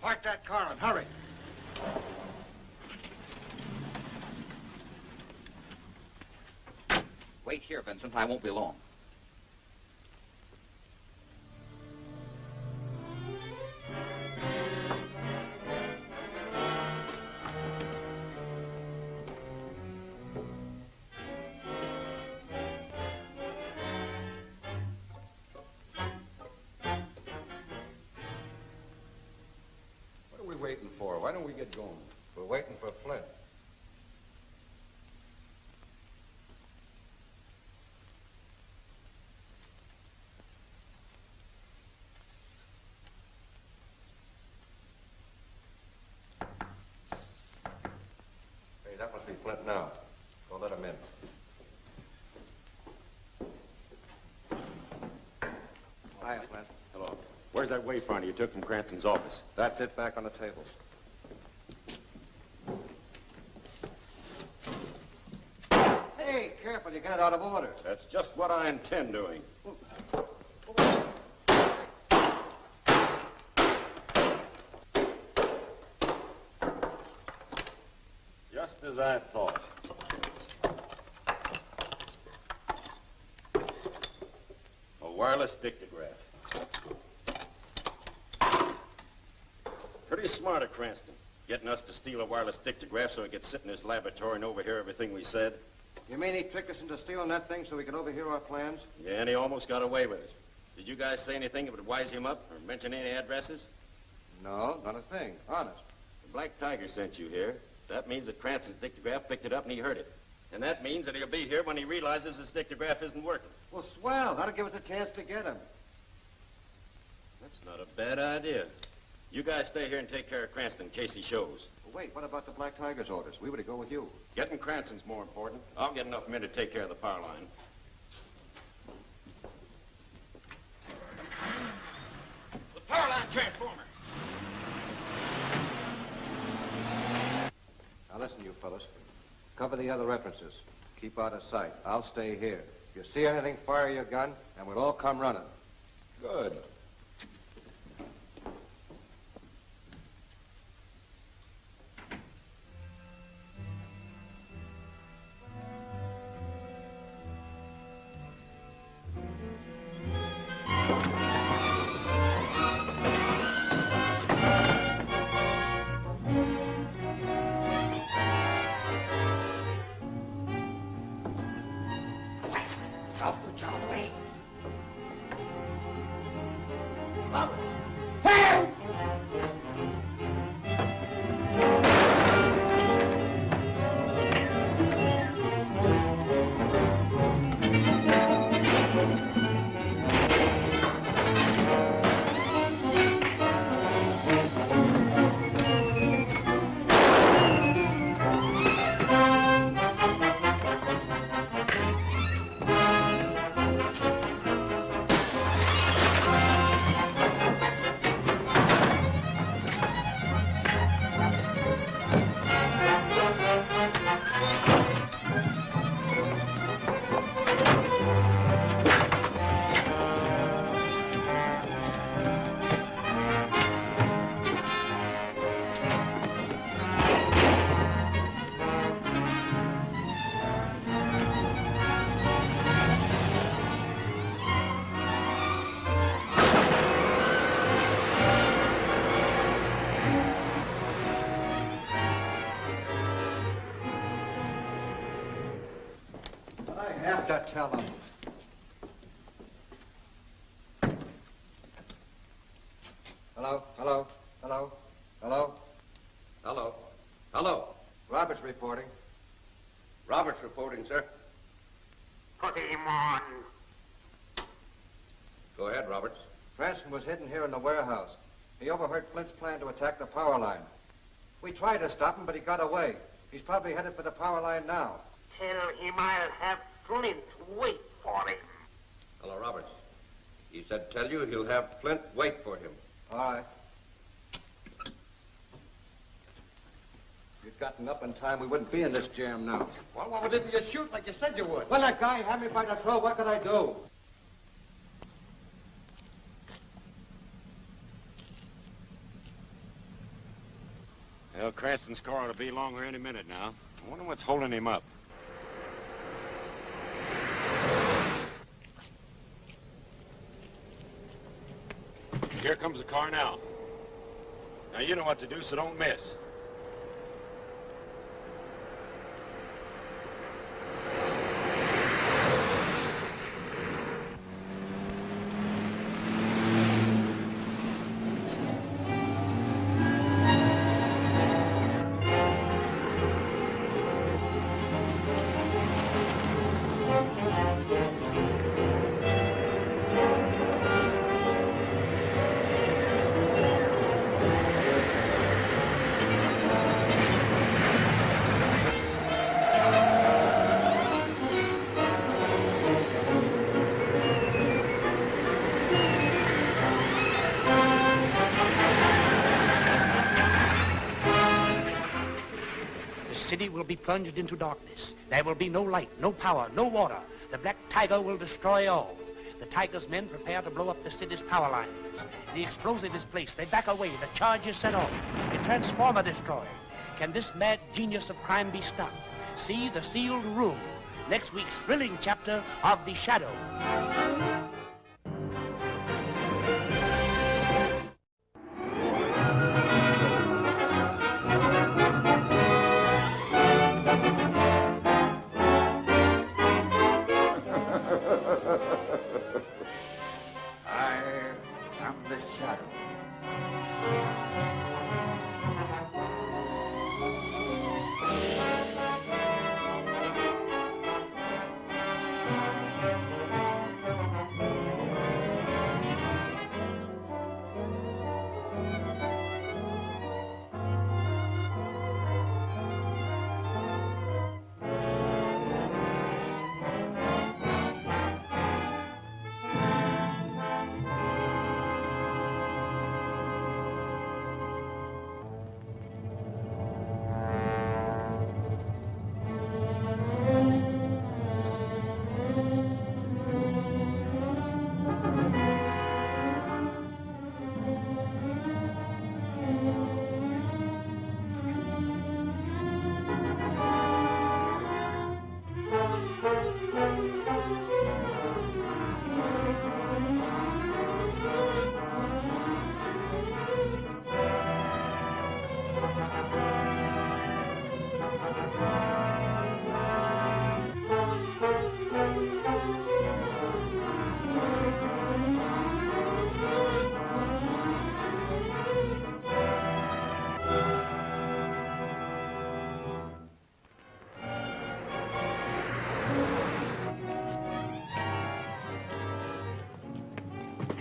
Park that car and hurry. Wait here, Vincent. I won't be long. What are we waiting for? Why don't we get going? We're waiting for Flint. Hey, that must be Flint now. Go let him in. Hiya, Flint. Hello. Where's that wayfinder you took from Cranston's office? That's it, back on the table. Hey, careful, you got it out of order. That's just what I intend doing. Just as I thought. A wireless dictograph. Pretty smart of Cranston, getting us to steal a wireless dictograph so he could sit in his laboratory and overhear everything we said. You mean he tricked us into stealing that thing so we could overhear our plans? Yeah, and he almost got away with it. Did you guys say anything that would wise him up or mention any addresses? No, not a thing. Honest. The Black Tiger sent you here. That means that Cranston's dictograph picked it up and he heard it. And that means that he'll be here when he realizes his dictograph isn't working. Well, swell. That'll give us a chance to get him. That's not a bad idea. You guys stay here and take care of Cranston in case he shows. Well, wait, what about the Black Tiger's orders? We were to go with you. Getting Cranston's more important. I'll get enough men to take care of the power line. The power line transformer. Now listen, you fellas. Cover the other entrances. Keep out of sight. I'll stay here. If you see anything, fire your gun, and we'll all come running. Good. to tell him. Hello? Hello? Hello? Hello? Hello. Hello. Roberts reporting. Roberts reporting, sir. Put him on. Go ahead, Roberts. Cranston was hidden here in the warehouse. He overheard Flint's plan to attack the power line. We tried to stop him, but he got away. He's probably headed for the power line now. Tell him I'll have Flint wait for him. Hello, Roberts. He said tell you he'll have Flint wait for him. All right. If you'd gotten up in time, we wouldn't be in this jam now. Well, why didn't you shoot like you said you would? Well, that guy had me by the throat. What could I do? Well, Cranston's car ought to be along here any minute now. I wonder what's holding him up. Here comes the car now. Now, you know what to do, so don't miss. Will be plunged into darkness. There will be no light, no power, no water. The Black Tiger will destroy all. The Tiger's men prepare to blow up the city's power lines. The explosive is placed. They back away. The charge is set off. A transformer destroyed. Can this mad genius of crime be stopped? See The Sealed Room. Next week's thrilling chapter of The Shadow.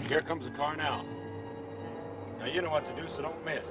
Here comes the car now. Now, you know what to do, so don't miss.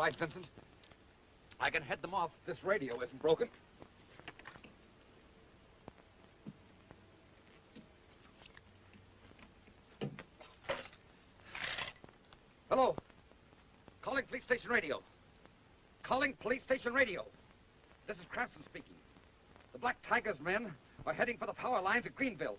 right, Vincent. I can head them off if this radio isn't broken. Hello. Calling police station radio. Calling police station radio. This is Cranston speaking. The Black Tiger's men are heading for the power lines at Greenville.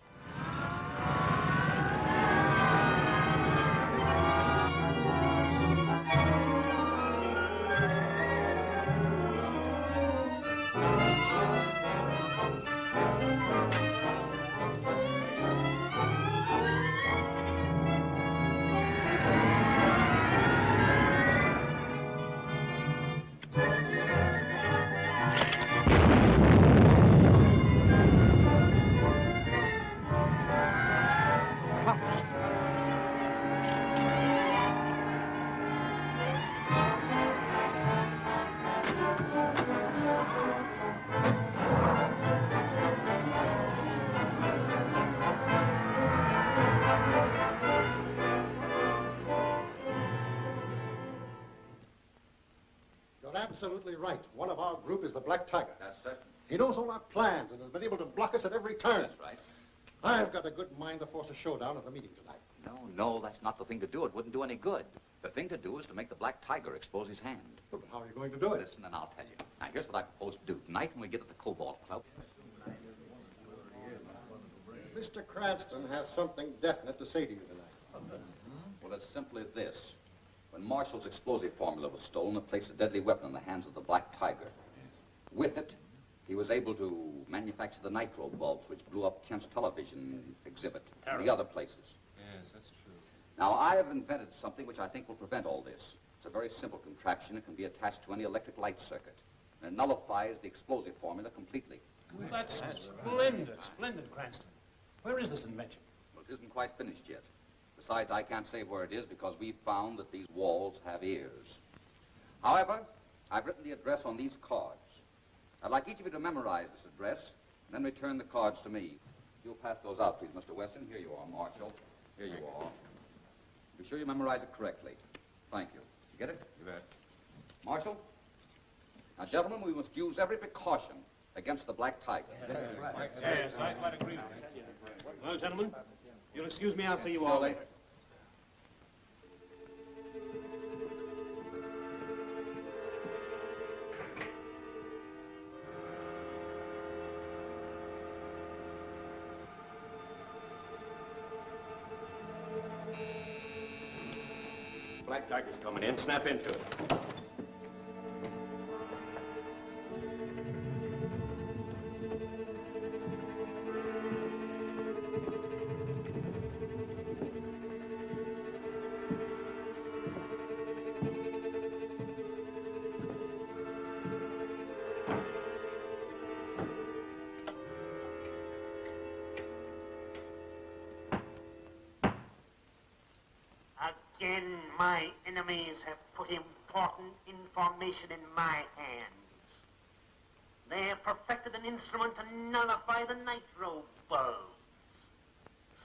Absolutely right. One of our group is the Black Tiger. That's certain. He knows all our plans and has been able to block us at every turn. That's right. I've got a good mind to force a showdown at the meeting tonight. No, that's not the thing to do. It wouldn't do any good. The thing to do is to make the Black Tiger expose his hand. But how are you going to do it? Listen, and I'll tell you. Now, here's what I propose to do. Tonight, when we get to the Cobalt Club... Mr. Cranston has something definite to say to you tonight. Well, it's simply this. When Marshall's explosive formula was stolen, it placed a deadly weapon in the hands of the Black Tiger. With it, he was able to manufacture the nitro bulbs, which blew up Kent's television exhibit and the other places. Yes, that's true. Now, I have invented something which I think will prevent all this. It's a very simple contraption. It can be attached to any electric light circuit. And it nullifies the explosive formula completely. Well, that's splendid, splendid, Cranston. Where is this invention? Well, it isn't quite finished yet. Besides, I can't say where it is because we've found that these walls have ears. However, I've written the address on these cards. I'd like each of you to memorize this address and then return the cards to me. You'll pass those out, please, Mr. Weston. Here you are, Marshall. Here you are. Be sure you memorize it correctly. Thank you. You get it? You bet. Marshall? Now, gentlemen, we must use every precaution against the Black Tiger. Yes, I quite agree with you. Well, gentlemen, you'll excuse me, I'll see you all later. Black Tiger's coming in. Snap into it. Again, my enemies have put important information in my hands. They have perfected an instrument to nullify the nitro bulbs.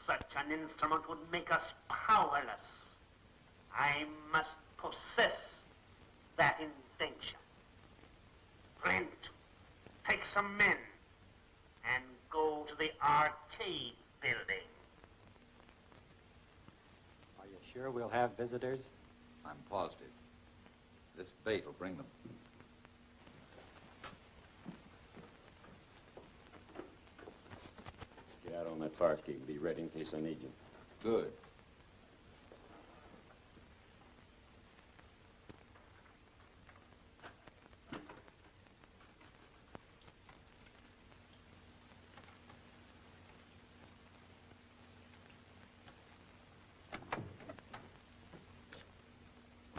Such an instrument would make us powerless. I must possess that invention. Brent, take some men and go to the arcade building. Are you sure we'll have visitors? I'm positive. This bait will bring them. Get out on that fire escape and be ready in case I need you. Good.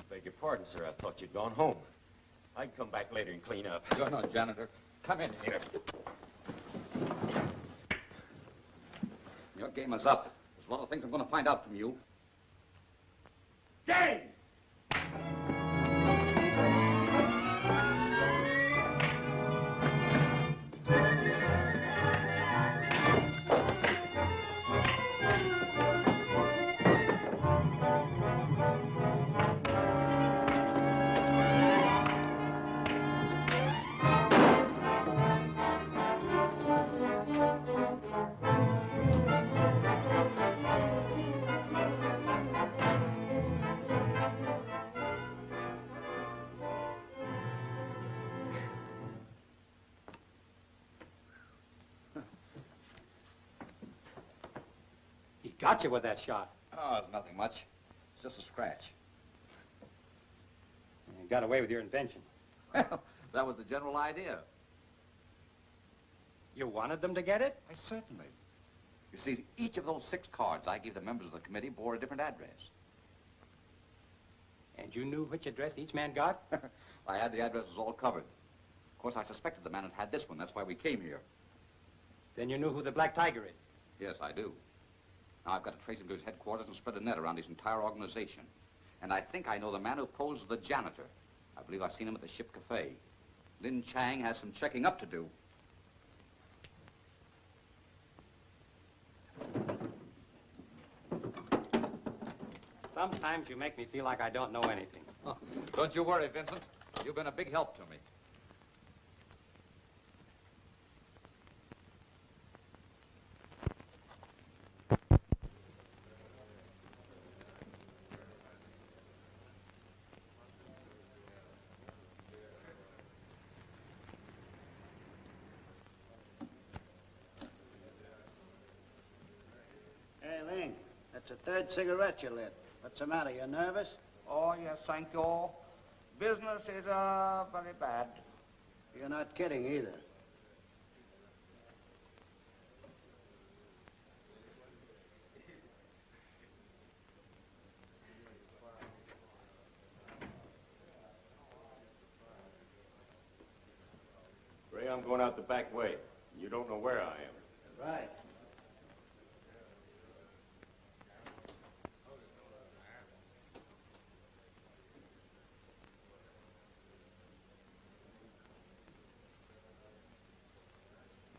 Beg your pardon, sir. I thought you'd gone home. I'd come back later and clean up. No, janitor. Come in here. Your game is up. There's a lot of things I'm going to find out from you. Game! got you with that shot? Oh, it's nothing much. It's just a scratch. You got away with your invention. Well, that was the general idea. You wanted them to get it? I certainly. You see, each of those 6 cards I gave the members of the committee bore a different address. And you knew which address each man got? I had the addresses all covered. Of course, I suspected the man had this one. That's why we came here. Then you knew who the Black Tiger is? Yes, I do. Now, I've got to trace him to his headquarters and spread a net around his entire organization. And I think I know the man who posed as the janitor. I believe I've seen him at the Ship Cafe. Lin Chang has some checking up to do. Sometimes you make me feel like I don't know anything. Oh, don't you worry, Vincent. You've been a big help to me. Hey, Ling, that's the 3rd cigarette you lit. What's the matter? You nervous? Oh, yes, thank you. Business is, very bad. You're not kidding either. Ray, I'm going out the back way. You don't know where I am. Right.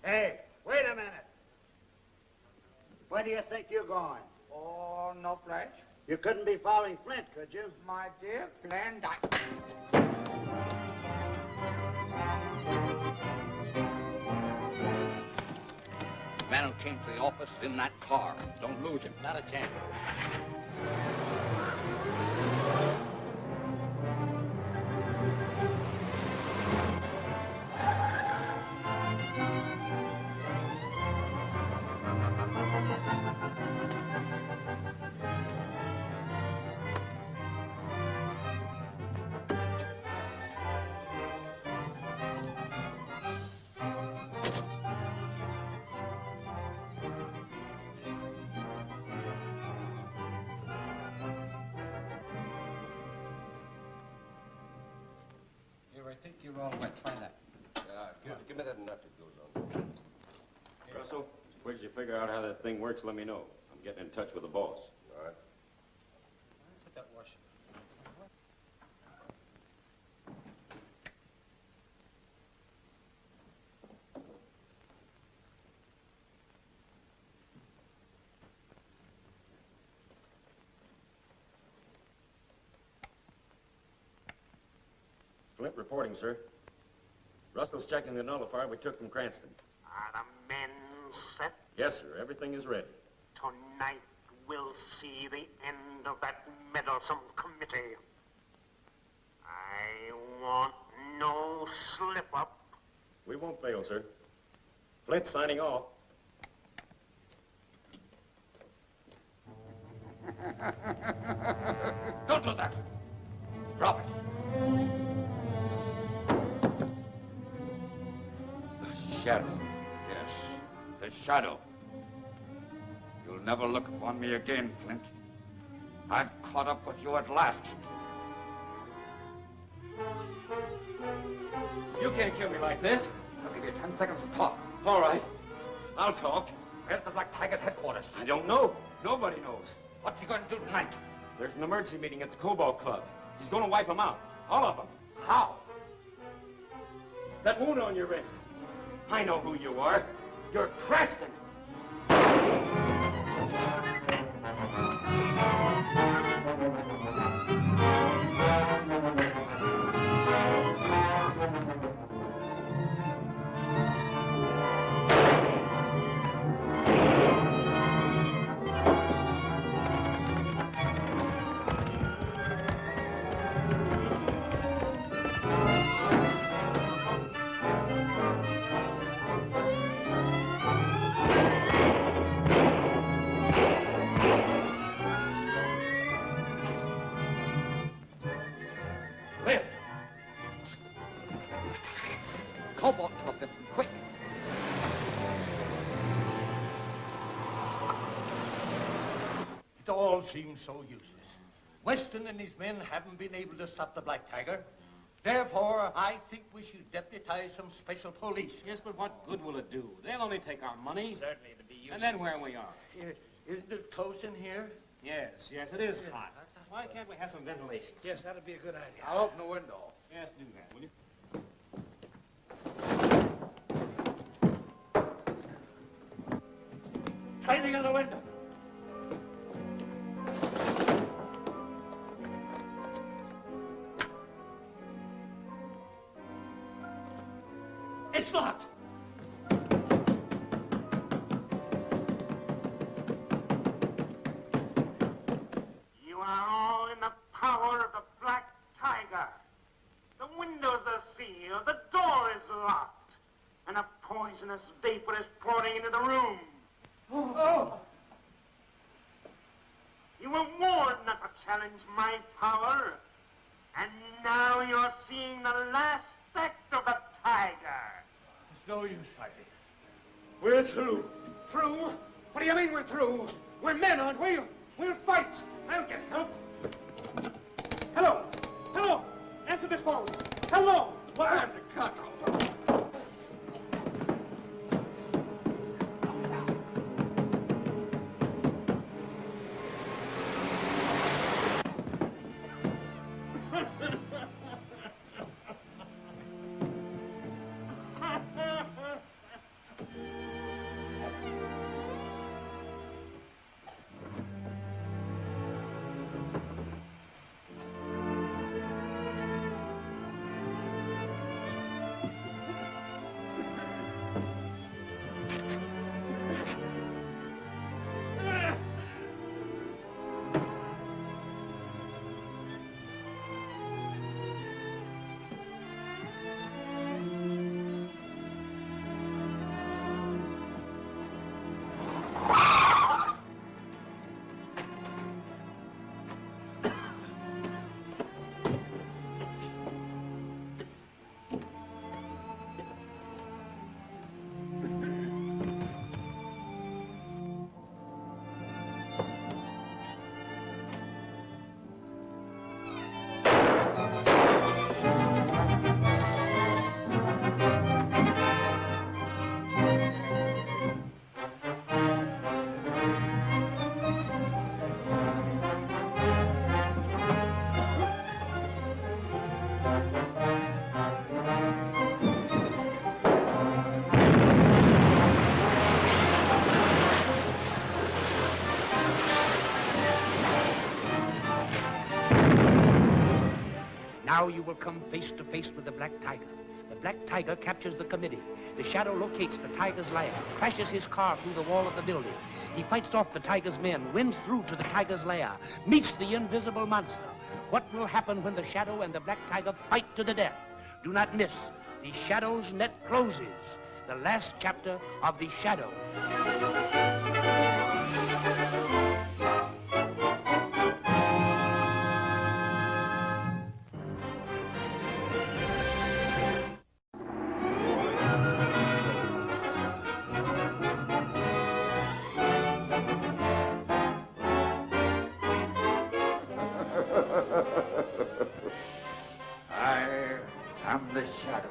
Hey, wait a minute. Where do you think you're going? Oh, no place. You couldn't be following Flint, could you? My dear Flint, The man who came to the office is in that car. Don't lose him. Not a chance. I think you're all wet. Try that. Give me that nut that goes on. Russell, as quick as you figure out how that thing works, let me know. I'm getting in touch with the boss. All right. Put that washer. Flint reporting, sir. Russell's checking the nullifier we took from Cranston. Are the men set? Yes, sir. Everything is ready. Tonight we'll see the end of that meddlesome committee. I want no slip-up. We won't fail, sir. Flint signing off. Don't do that. Drop it. The shadow. Yes, the shadow. You'll never look upon me again, Flint. I've caught up with you at last. You can't kill me like this. I'll give you 10 seconds to talk. All right. I'll talk. Where's the Black Tiger's headquarters? I don't know. Nobody knows. What's he going to do tonight? There's an emergency meeting at the Cobalt Club. He's going to wipe them out. All of them. How? That wound on your wrist. I know who you are. You're Cranston. cobalt to the piston, quick. It all seems so useless. Weston and his men haven't been able to stop the Black Tiger. Therefore, I think we should deputize some special police. Yes, but what good will it do? They'll only take our money. Certainly, it'll be useless. And then where we are. Isn't it close in here? Yes, it is hot. Why can't we have some ventilation? Yes, that'd be a good idea. I'll open the window. Yes, do that, will you? Try the other window. It's locked. You are all in the power of the Black Tiger. The windows are sealed, the door is locked, and a poisonous vapor is pouring into the room. Oh! You were warned not to challenge my power, and now you're seeing the last act of the tiger. It's no use fighting. We're through. Through? What do you mean we're through? We're men, aren't we? We'll fight. I'll get help. Hello? Hello? Answer this phone. Hello? Where's the cut? Now you will come face to face with the Black Tiger. The Black Tiger captures the committee. The Shadow locates the Tiger's lair, crashes his car through the wall of the building. He fights off the Tiger's men, wins through to the Tiger's lair, meets the invisible monster. What will happen when the Shadow and the Black Tiger fight to the death? Do not miss. The Shadow's net closes. The last chapter of The Shadow. I am the Shadow.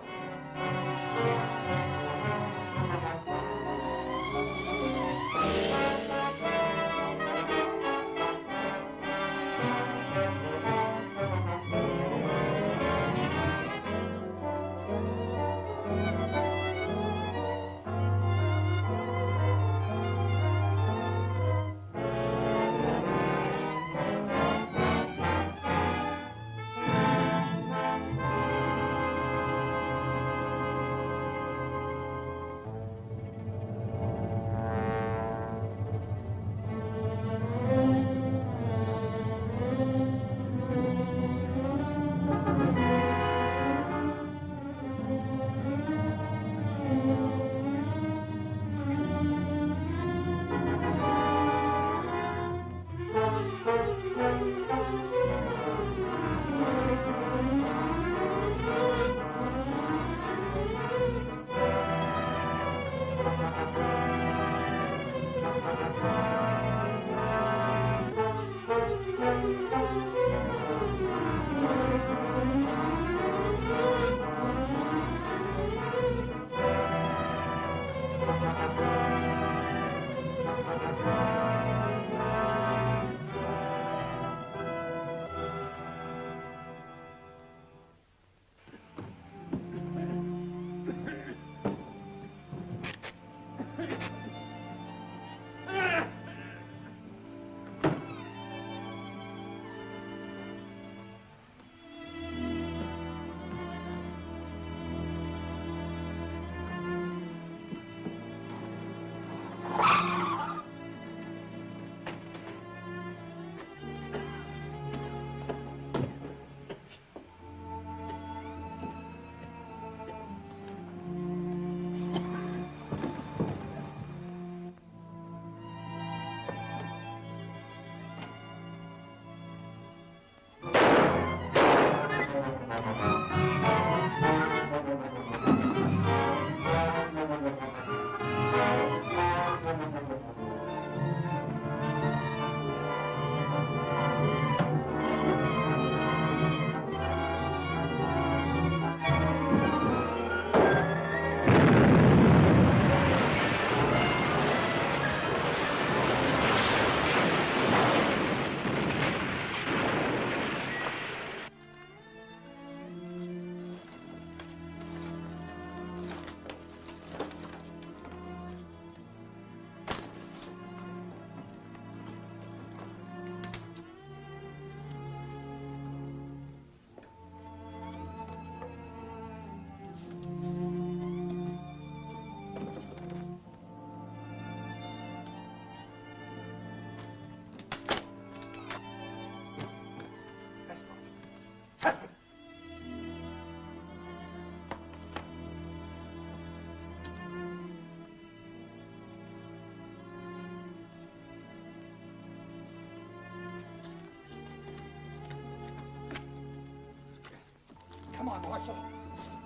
on, Marshal.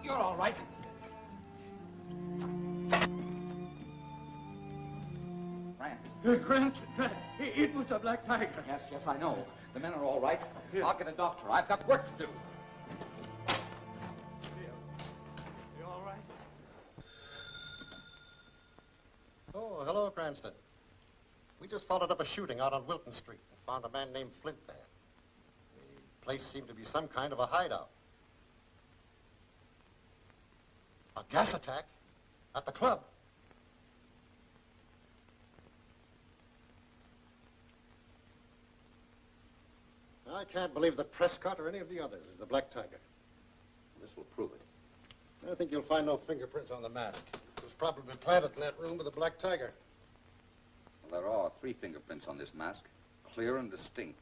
You're all right. Grant, it was the Black Tiger. Yes, I know. The men are all right. I'll get a doctor. I've got work to do. You all right? Oh, hello, Cranston. We just followed up a shooting out on Wilton Street and found a man named Flint there. The place seemed to be some kind of a hideout. A gas attack? At the club? I can't believe that Prescott or any of the others is the Black Tiger. This will prove it. I think you'll find no fingerprints on the mask. It was probably planted in that room with the Black Tiger. Well, there are 3 fingerprints on this mask. Clear and distinct.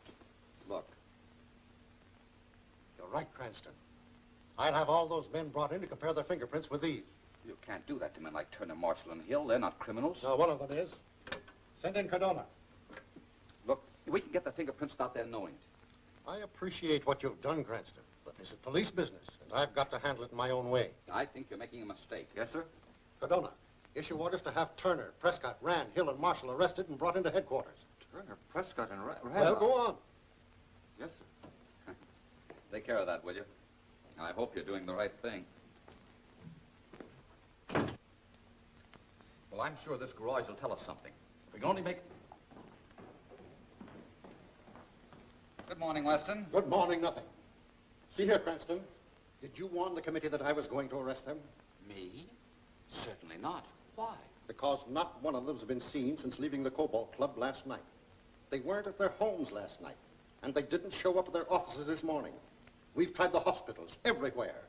Look. You're right, Cranston. I'll have all those men brought in to compare their fingerprints with these. You can't do that to men like Turner, Marshall, and Hill. They're not criminals. No, one of them is. Send in Cardona. Look, we can get the fingerprints without their knowing it. I appreciate what you've done, Cranston, but this is police business, and I've got to handle it in my own way. I think you're making a mistake. Yes, sir? Cardona, issue orders to have Turner, Prescott, Rand, Hill, and Marshall arrested and brought into headquarters. Turner, Prescott, and Rand? Well, go on. Yes, sir. Take care of that, will you? I hope you're doing the right thing. Well, I'm sure this garage will tell us something. If we can only make... Good morning, Weston. Good morning, nothing. See here, Cranston. Did you warn the committee that I was going to arrest them? Me? Certainly not. Why? Because not one of them has been seen since leaving the Cobalt Club last night. They weren't at their homes last night, and they didn't show up at their offices this morning. We've tried the hospitals everywhere,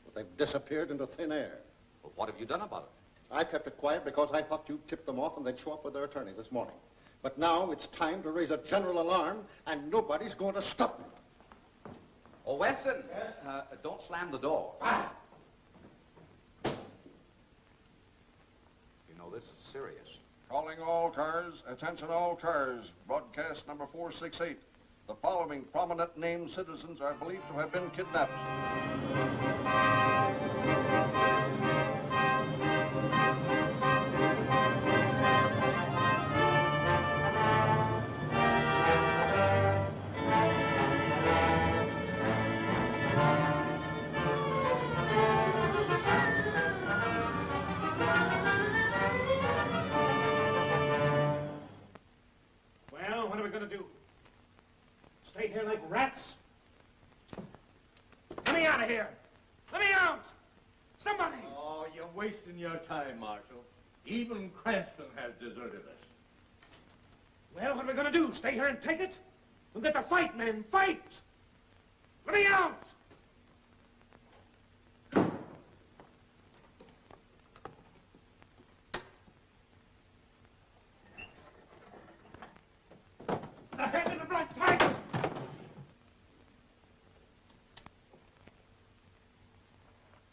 but they've disappeared into thin air. Well, what have you done about it? I kept it quiet because I thought you'd tip them off and they'd show up with their attorney this morning. But now it's time to raise a general alarm, and nobody's going to stop me. Oh, Weston. Yes? Don't slam the door. Ah! You know, this is serious. Calling all cars, attention all cars. Broadcast number 468. The following prominent named citizens are believed to have been kidnapped. Well, what are we going to do? Stay here like rats? Let me out of here! Let me out! Somebody! Oh, you're wasting your time, Marshal. Even Cranston has deserted us. Well, what are we going to do? Stay here and take it? We'll get to fight, men! Fight! Let me out! The head of the Black Tiger!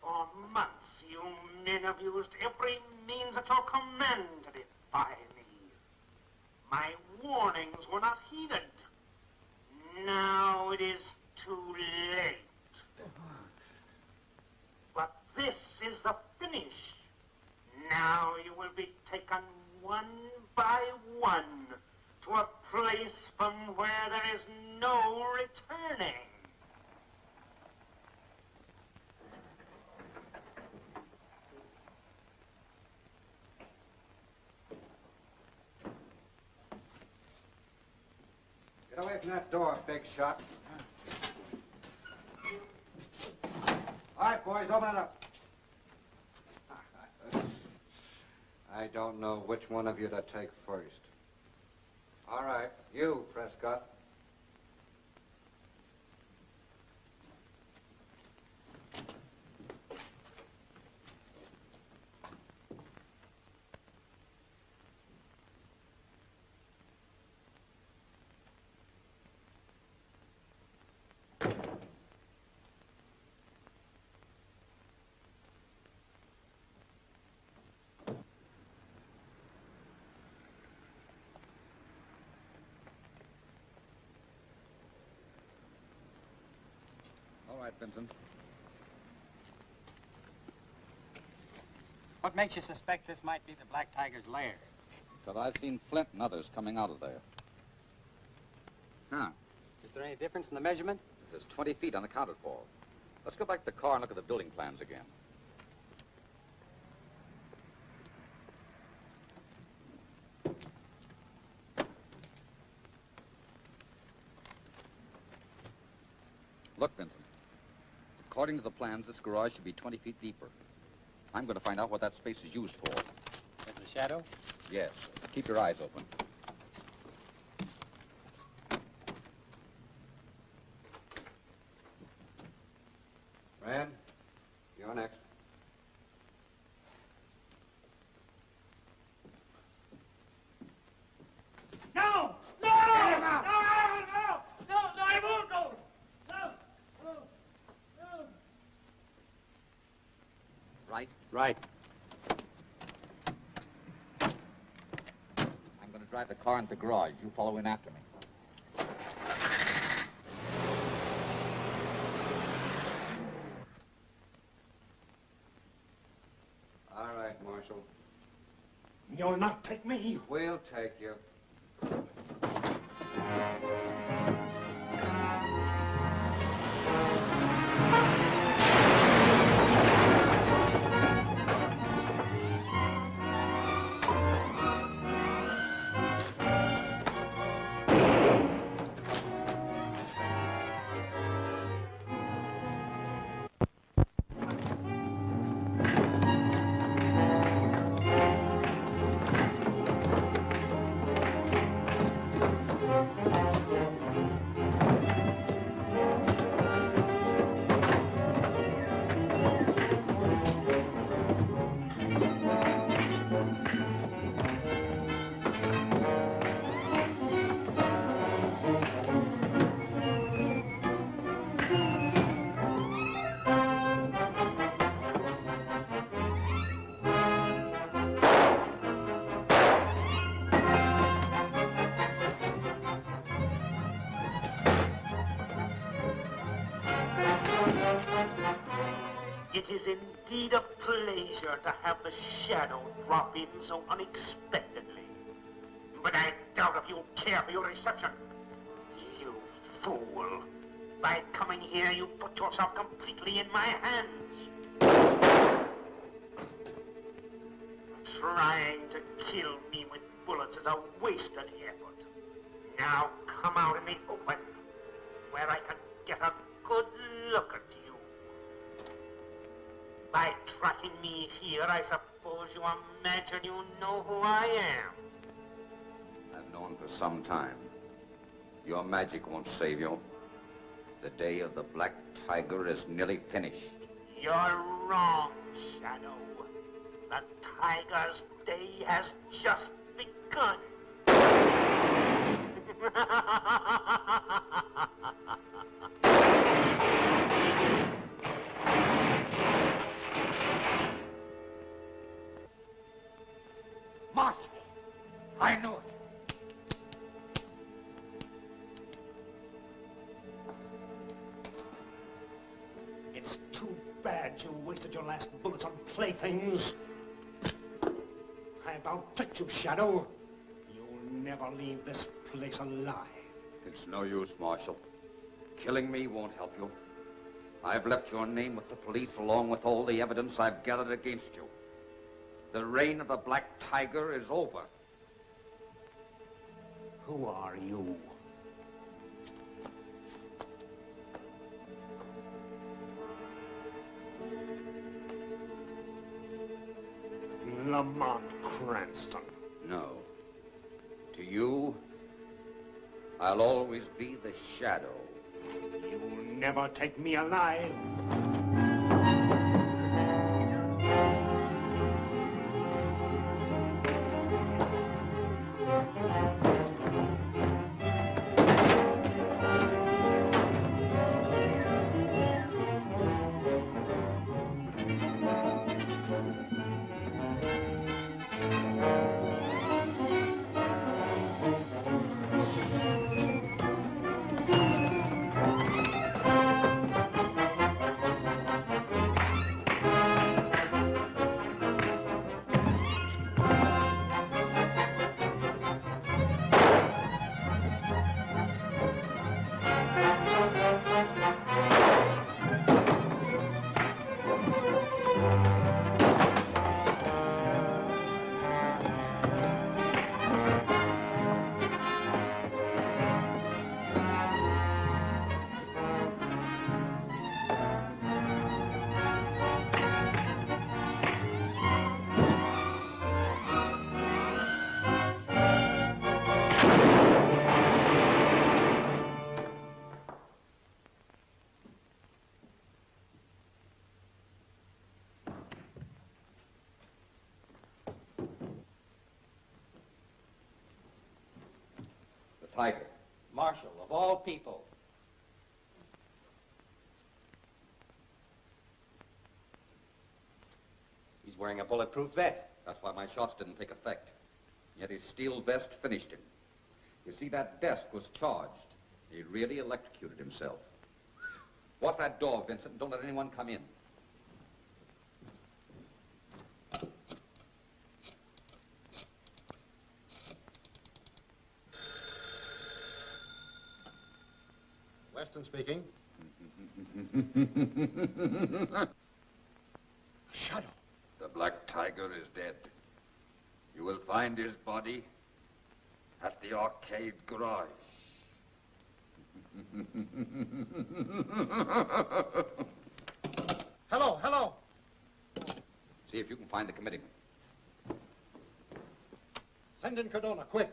For months, you men have used every means at your command to defy me. My warnings were not heeded. Now it is too late. But this is the finish. Now you will be taken one by one to a place from where there is no returning. Get away from that door, big shot. All right, boys, open it up. I don't know which one of you to take first. All right, you, Prescott. All right, Vincent. What makes you suspect this might be the Black Tiger's lair? Because I've seen Flint and others coming out of there. Huh. Is there any difference in the measurement? It says 20 feet unaccounted for. Let's go back to the car and look at the building plans again. Look, Vincent. According to the plans, this garage should be 20 feet deeper. I'm going to find out what that space is used for. As the shadow? Yes. Keep your eyes open. Rand, you're next. No! No! No! No, I won't go! No! Right? Right. I'm going to drive the car into the garage. You follow in after me. All right, Marshal. You'll not take me. We'll take you. It is indeed a pleasure to have the shadow drop in so unexpectedly. But I doubt if you'll care for your reception. You fool. By coming here, you put yourself completely in my hands. Trying to kill me with bullets is a wasted effort. Now come out in the open, where I can get a good look at you. By tracking me here, I suppose you imagine you know who I am. I've known for some time. Your magic won't save you. The day of the Black Tiger is nearly finished. You're wrong, Shadow. The Tiger's day has just begun. Marshal! I knew it. It's too bad you wasted your last bullets on playthings. I about tricked you, Shadow. You'll never leave this place alive. It's no use, Marshal. Killing me won't help you. I've left your name with the police along with all the evidence I've gathered against you. The reign of the Black Tiger is over. Who are you? Lamont Cranston. No. To you, I'll always be the Shadow. You'll never take me alive. Tiger. Marshal, of all people. He's wearing a bulletproof vest. That's why my shots didn't take effect. Yet his steel vest finished him. You see, that desk was charged. He really electrocuted himself. Watch that door, Vincent, and don't let anyone come in. Weston speaking. Shadow. The Black Tiger is dead. You will find his body at the arcade garage. Hello, hello. See if you can find the committeeman. Send in Cardona, quick.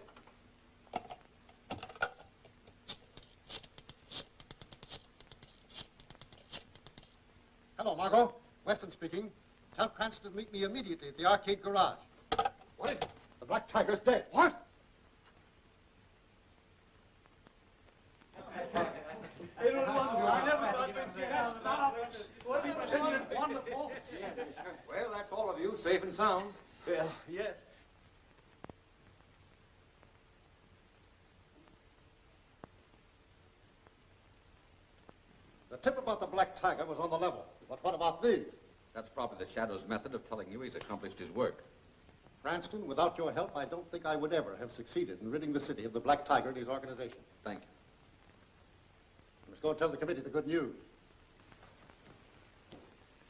Hello, Margot. Weston speaking. Tell Cranston to meet me immediately at the arcade garage. What is it? The Black Tiger's dead. What? Well, that's all of you, safe and sound. Well, yes. The tip about the Black Tiger was on the level. But what about these? That's probably the Shadow's method of telling you he's accomplished his work. Cranston, without your help, I don't think I would ever have succeeded in ridding the city of the Black Tiger and his organization. Thank you. I must go and tell the committee the good news.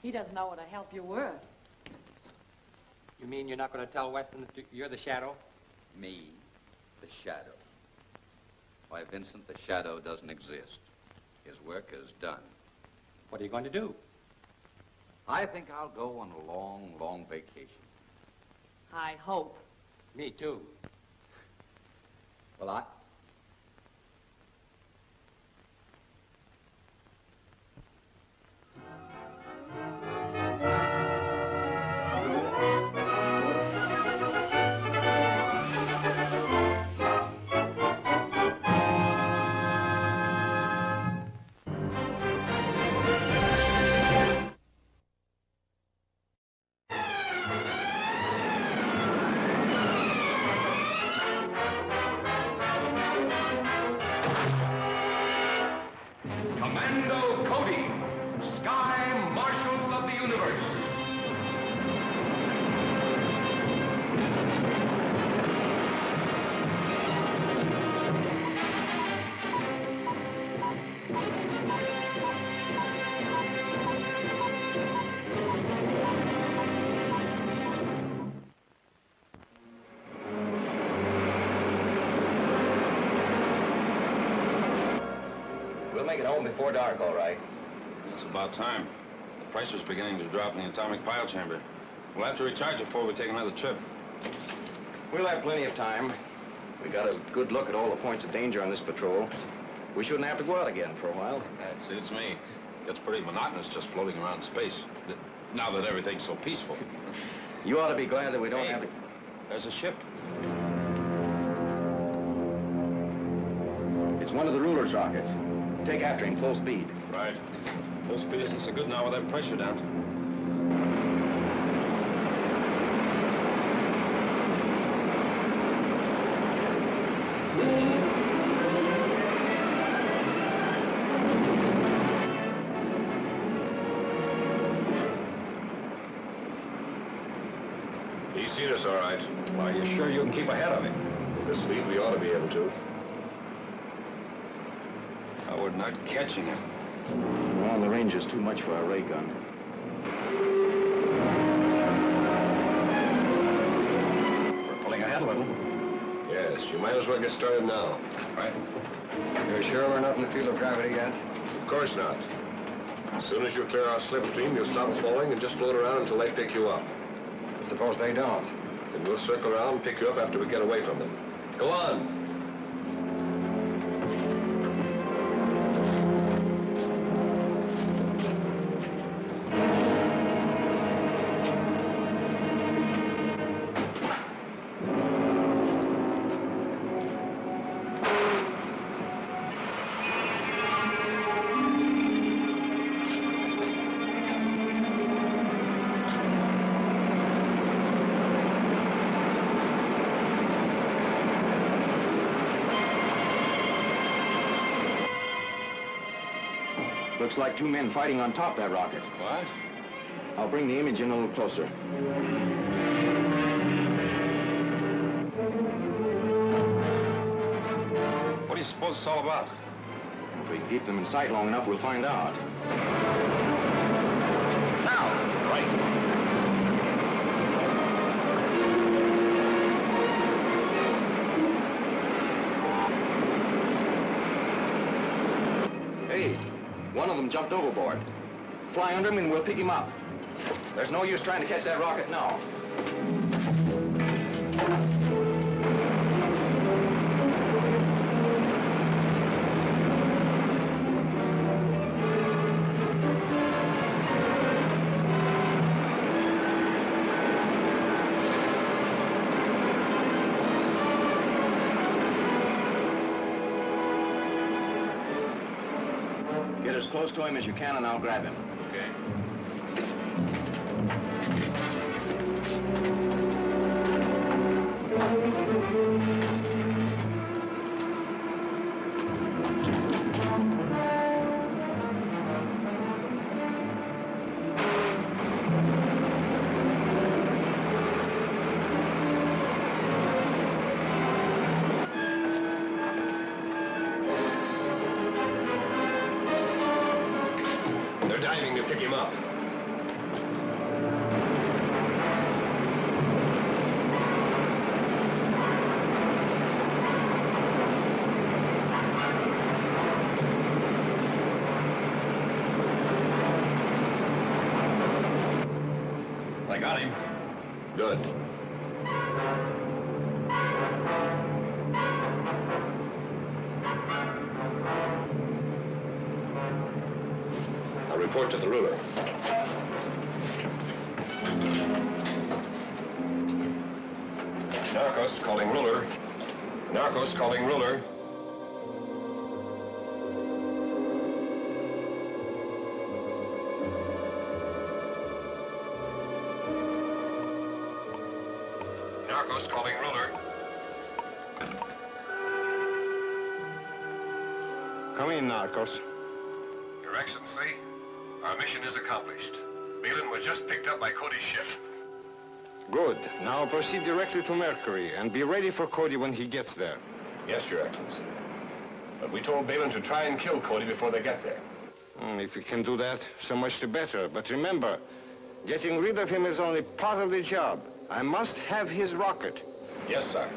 He doesn't know what a help you were. You mean you're not going to tell Weston that you're the Shadow? Me, the Shadow. Why, Vincent, the Shadow doesn't exist. His work is done. What are you going to do? I think I'll go on a long, long vacation. I hope. Me too. Well, I... Commando Cody, Sky Marshal of the Universe. We'll make it home before dark, all right. It's about time. The pressure's beginning to drop in the atomic pile chamber. We'll have to recharge it before we take another trip. We'll have plenty of time. We got a good look at all the points of danger on this patrol. We shouldn't have to go out again for a while. That suits me. Gets pretty monotonous just floating around space. Now that everything's so peaceful. You ought to be glad that we don't have to... There's a ship. It's one of the ruler's rockets. Take after him, full speed. Right. Full speed isn't so good now with that pressure down. He's seen us all right. Are you sure you can keep ahead of him? With this speed, we ought to be able to. We're not catching him. Well, the range is too much for our ray gun. We're pulling ahead a little. Yes, you might as well get started now. Right. You're sure we're not in the field of gravity yet? Of course not. As soon as you clear our slipstream, you'll stop falling and just float around until they pick you up. Suppose they don't. Then we'll circle around and pick you up after we get away from them. Go on. Looks like two men fighting on top that rocket. What? I'll bring the image in a little closer. What do you suppose it's all about? If we keep them in sight long enough, we'll find out. Now! Right! Hey, one of them jumped overboard. Fly under him and we'll pick him up. There's no use trying to catch that rocket now. Get as close to him as you can and I'll grab him. Okay. They're diving to pick him up. I got him. Good. I'll report to the ruler. Narcos calling ruler. Narcos calling ruler. Narcos calling ruler. Come in, Narcos. Your Excellency, our mission is accomplished. Balin was just picked up by Cody's ship. Good. Now proceed directly to Mercury and be ready for Cody when he gets there. Yes, Your Excellency. But we told Balin to try and kill Cody before they get there. If we can do that, so much the better. But remember, getting rid of him is only part of the job. I must have his rocket. Yes, sir.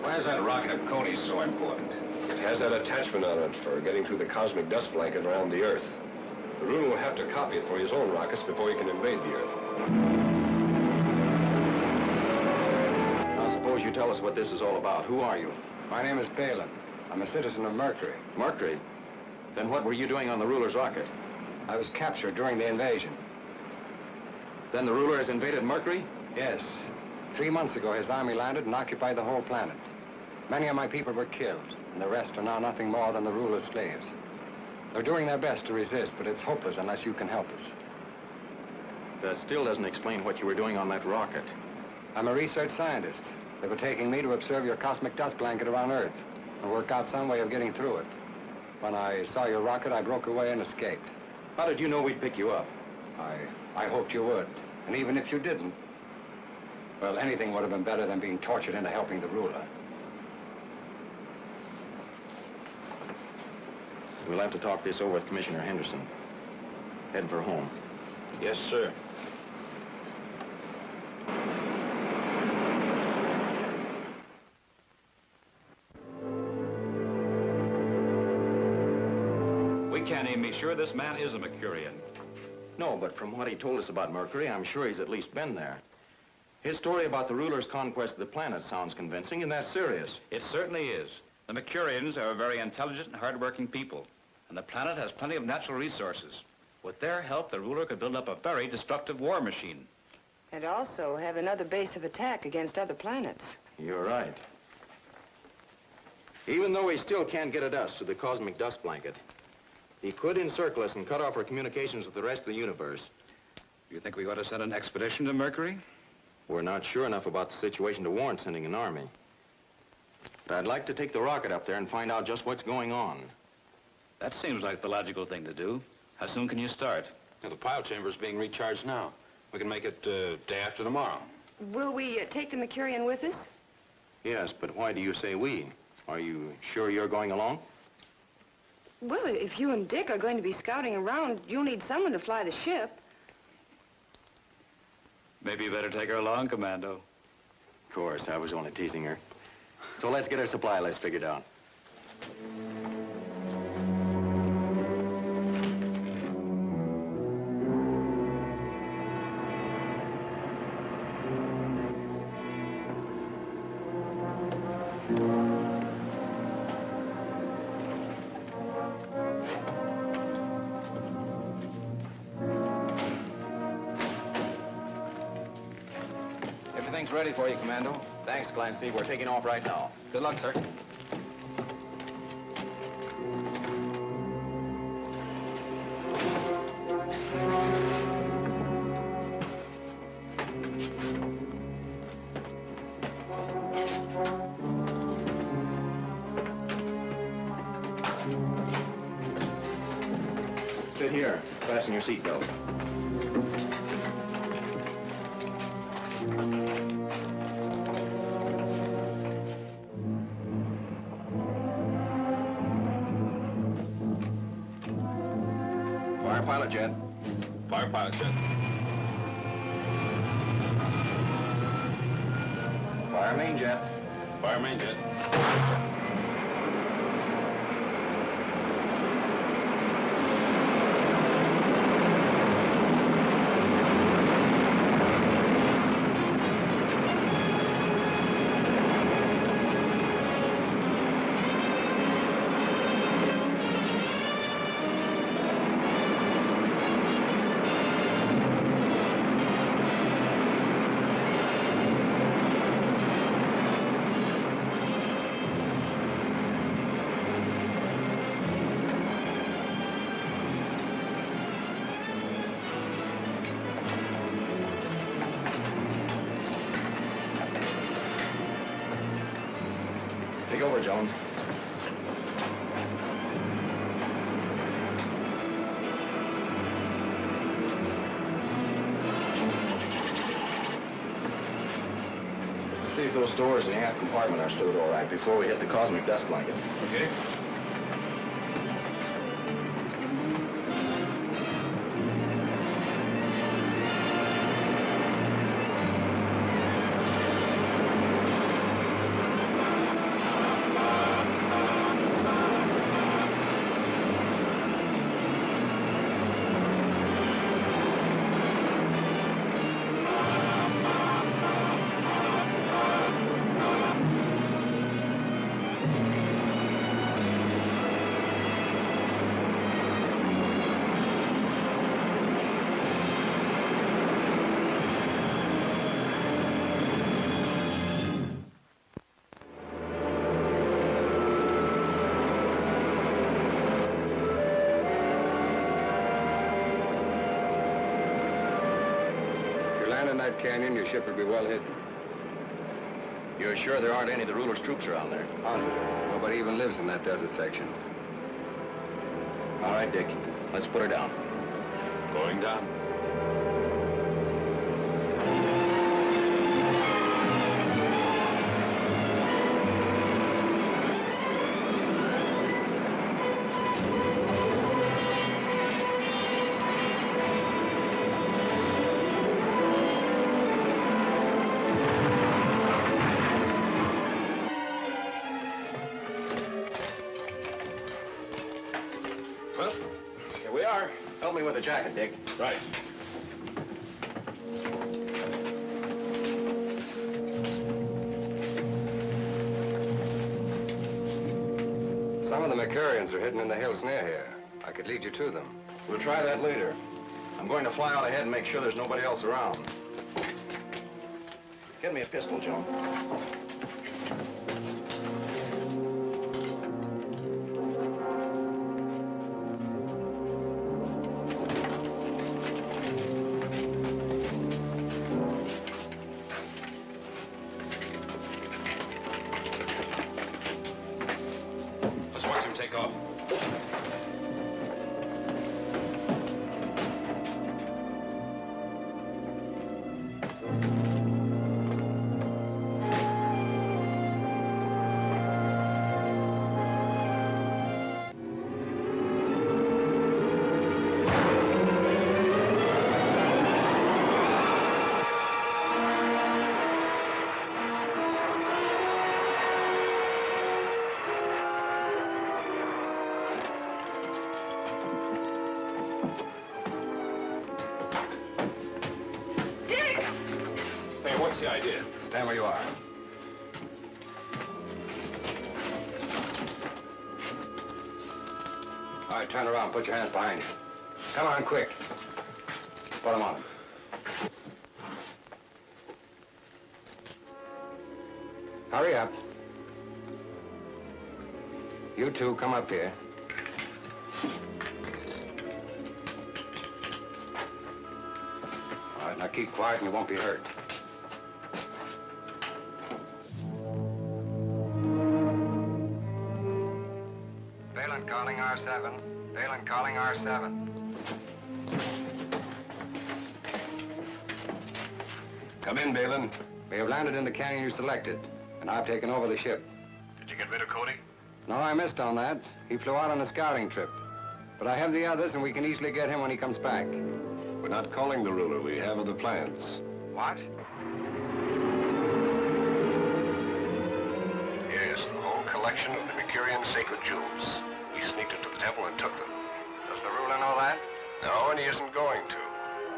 Why is that rocket of Cody's so important? It has that attachment on it for getting through the cosmic dust blanket around the Earth. The ruler will have to copy it for his own rockets before he can invade the Earth. Now suppose you tell us what this is all about. Who are you? My name is Balin. I'm a citizen of Mercury. Mercury? Then what were you doing on the ruler's rocket? I was captured during the invasion. Then the ruler has invaded Mercury? Yes. 3 months ago, his army landed and occupied the whole planet. Many of my people were killed, and the rest are now nothing more than the ruler's slaves. They're doing their best to resist, but it's hopeless unless you can help us. That still doesn't explain what you were doing on that rocket. I'm a research scientist. They were taking me to observe your cosmic dust blanket around Earth and work out some way of getting through it. When I saw your rocket, I broke away and escaped. How did you know we'd pick you up? I hoped you would. And even if you didn't, well, anything would have been better than being tortured into helping the ruler. We'll have to talk this over with Commissioner Henderson. Head for home. Yes, sir. We can't even be sure this man is a Mercurian. No, but from what he told us about Mercury, I'm sure he's at least been there. His story about the ruler's conquest of the planet sounds convincing, and that's serious. It certainly is. The Mercurians are a very intelligent and hard-working people, and the planet has plenty of natural resources. With their help, the ruler could build up a very destructive war machine. And also have another base of attack against other planets. You're right. Even though he still can't get at us through the cosmic dust blanket, he could encircle us and cut off our communications with the rest of the universe. You think we ought to send an expedition to Mercury? We're not sure enough about the situation to warrant sending an army. But I'd like to take the rocket up there and find out just what's going on. That seems like the logical thing to do. How soon can you start? Now, the pile chamber is being recharged now. We can make it day after tomorrow. Will we take the Mercurian with us? Yes, but why do you say we? Are you sure you're going along? Well, if you and Dick are going to be scouting around, you'll need someone to fly the ship. Maybe you better take her along, Commando. Of course, I was only teasing her. So let's get our supply list figured out. Everything's ready for you, Commando. Thanks, Clancy. We're taking off right now. Good luck, sir. Sit here. Fasten your seatbelt. Fire pilot jet. Fire pilot jet. Fire main jet. Fire main jet. Take over, Jones. Let's see if those doors in the aft compartment are stowed all right before we hit the cosmic dust blanket. Okay? In that canyon, your ship would be well hidden. You're sure there aren't any of the ruler's troops around there? Positive. Nobody even lives in that desert section. All right, Dick. Let's put her down. Going down. Well, here we are. Help me with the jacket, Dick. Right. Some of the Mercurians are hidden in the hills near here. I could lead you to them. We'll try that later. I'm going to fly out ahead and make sure there's nobody else around. Get me a pistol, Joe. Let's watch him take off. So what's the idea? Stand where you are. All right, turn around. Put your hands behind you. Come on, quick. Put them on. Hurry up. You two, come up here. All right, now keep quiet and you won't be hurt. Phelan calling R7. Phelan calling R7. Come in, Balin. We have landed in the canyon you selected, and I've taken over the ship. Did you get rid of Cody? No, I missed on that. He flew out on a scouting trip. But I have the others, and we can easily get him when he comes back. We're not calling the ruler. We have other plans. What? Yes, the whole collection of the Mercurian sacred jewels. We sneaked into the temple and took them. Does the ruler know that? No, and he isn't going to.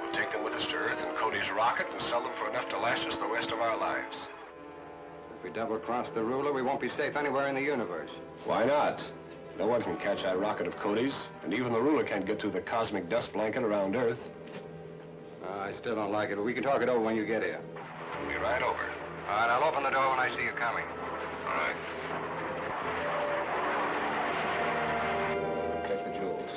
We'll take them with us to Earth in Cody's rocket and sell them for enough to last us the rest of our lives. If we double-cross the ruler, we won't be safe anywhere in the universe. Why not? No one can catch that rocket of Cody's, and even the ruler can't get through the cosmic dust blanket around Earth. I still don't like it, but we can talk it over when you get here. We'll be right over. All right, I'll open the door when I see you coming. All right. Take the jewels.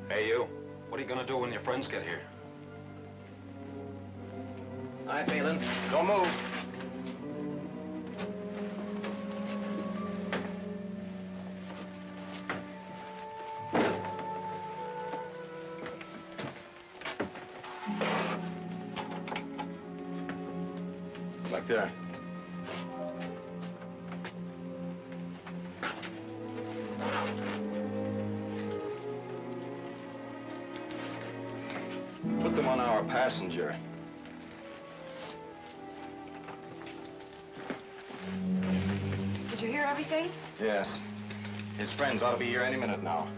Hey, you. What are you gonna do when your friends get here? Hi, Phelan. Don't move. Back there. Put them on our passenger. Did you hear everything? Yes. His friends ought to be here any minute now.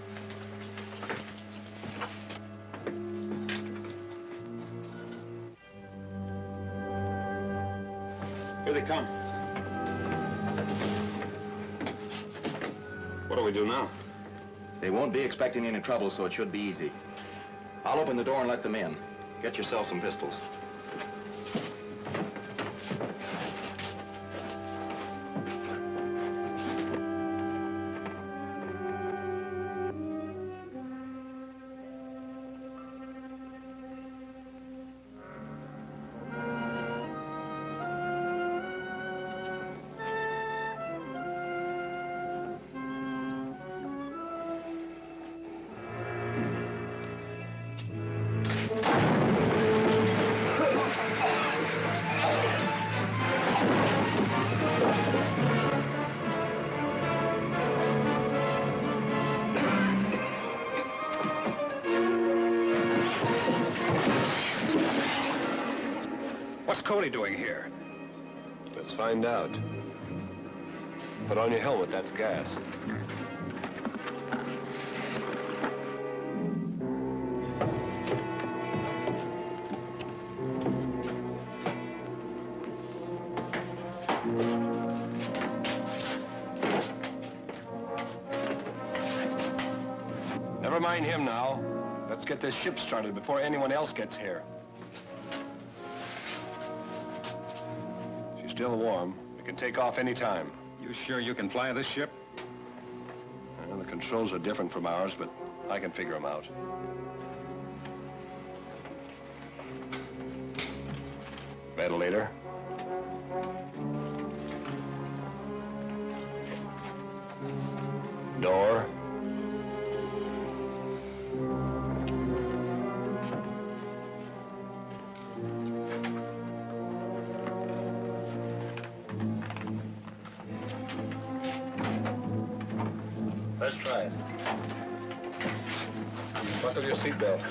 Here they come. What do we do now? They won't be expecting any trouble, so it should be easy. I'll open the door and let them in. Get yourself some pistols. What's Cody doing here? Let's find out. Put on your helmet, that's gas. Never mind him now. Let's get this ship started before anyone else gets here. She's still warm. We can take off any time. You sure you can fly this ship? Well, the controls are different from ours, but I can figure them out. Ventilator. Door. Let's try it. Buckle your seatbelt.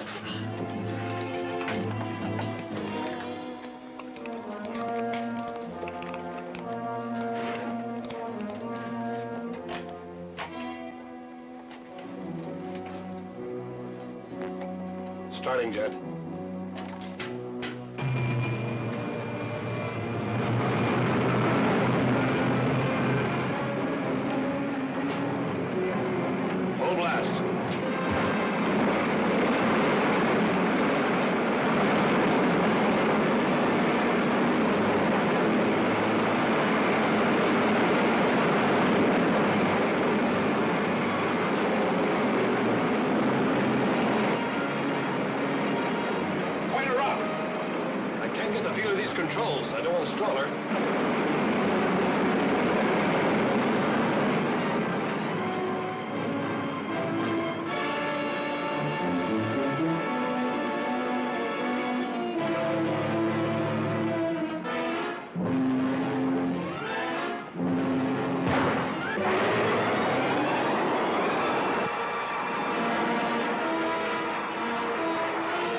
Starting jet. Full blast. Point her up. I can't get the feel of these controls. I don't want to stall her.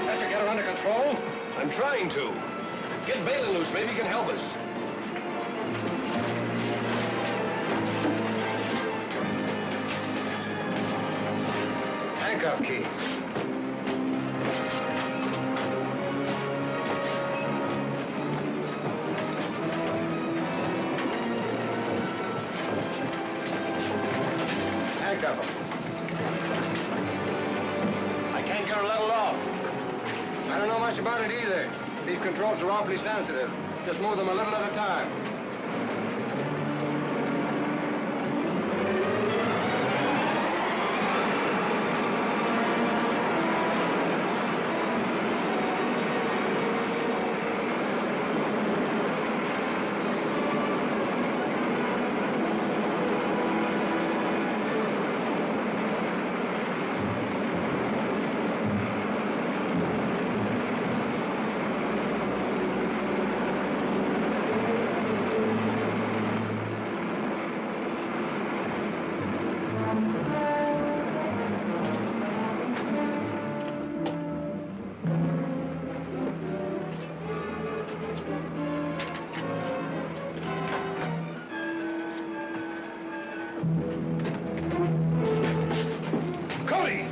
Can't you get her under control? I'm trying to. Get Balin loose. Maybe he can help us. Handcuff key. Handcuff him. I can't get her leveled off. I don't know much about it either. These controls are awfully sensitive. Just move them a little at a time. Cody!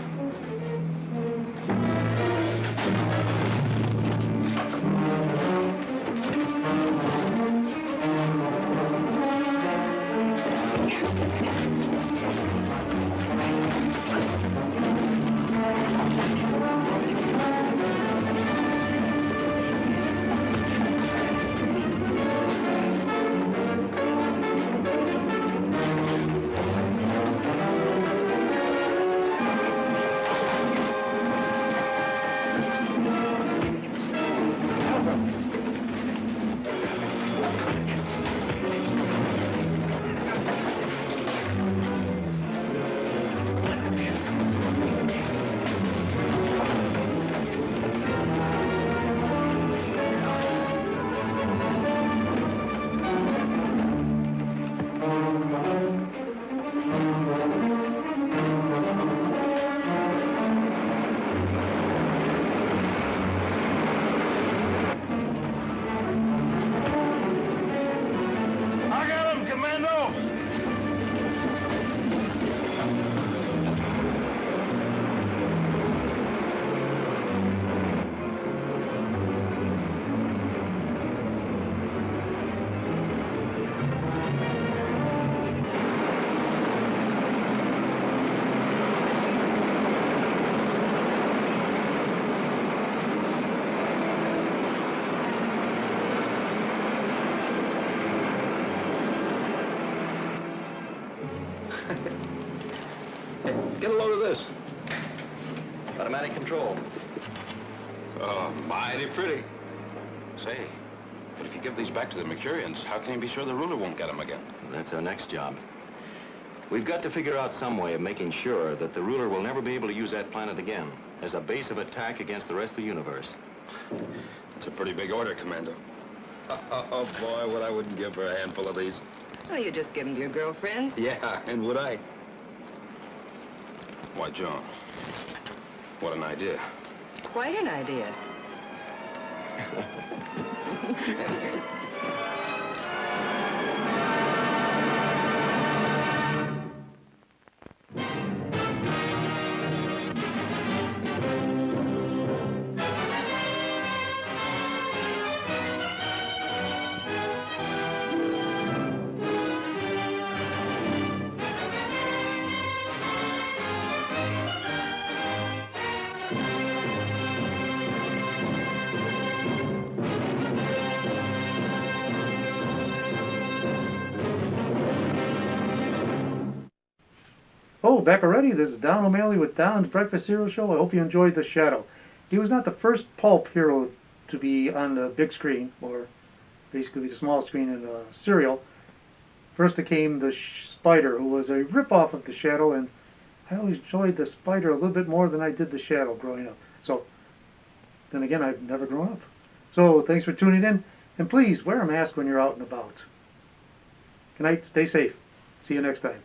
Hey, get a load of this. Automatic control. Oh, mighty pretty. Say, but if you give these back to the Mercurians, how can you be sure the ruler won't get them again? That's our next job. We've got to figure out some way of making sure that the ruler will never be able to use that planet again as a base of attack against the rest of the universe. That's a pretty big order, Commander. Oh, boy, what I wouldn't give for a handful of these. Oh, you just give them to your girlfriends? Yeah, and would I? Why, Joan, what an idea. Quite an idea. Oh, back already? This is Don O'Malley with Don's Breakfast Hero Show. I hope you enjoyed The Shadow. He was not the first pulp hero to be on the big screen, or basically the small screen in a serial. First it came the Spider, who was a rip-off of The Shadow, and I always enjoyed the Spider a little bit more than I did The Shadow growing up. So, then again, I've never grown up. So, thanks for tuning in, and please, wear a mask when you're out and about. Good night, stay safe. See you next time.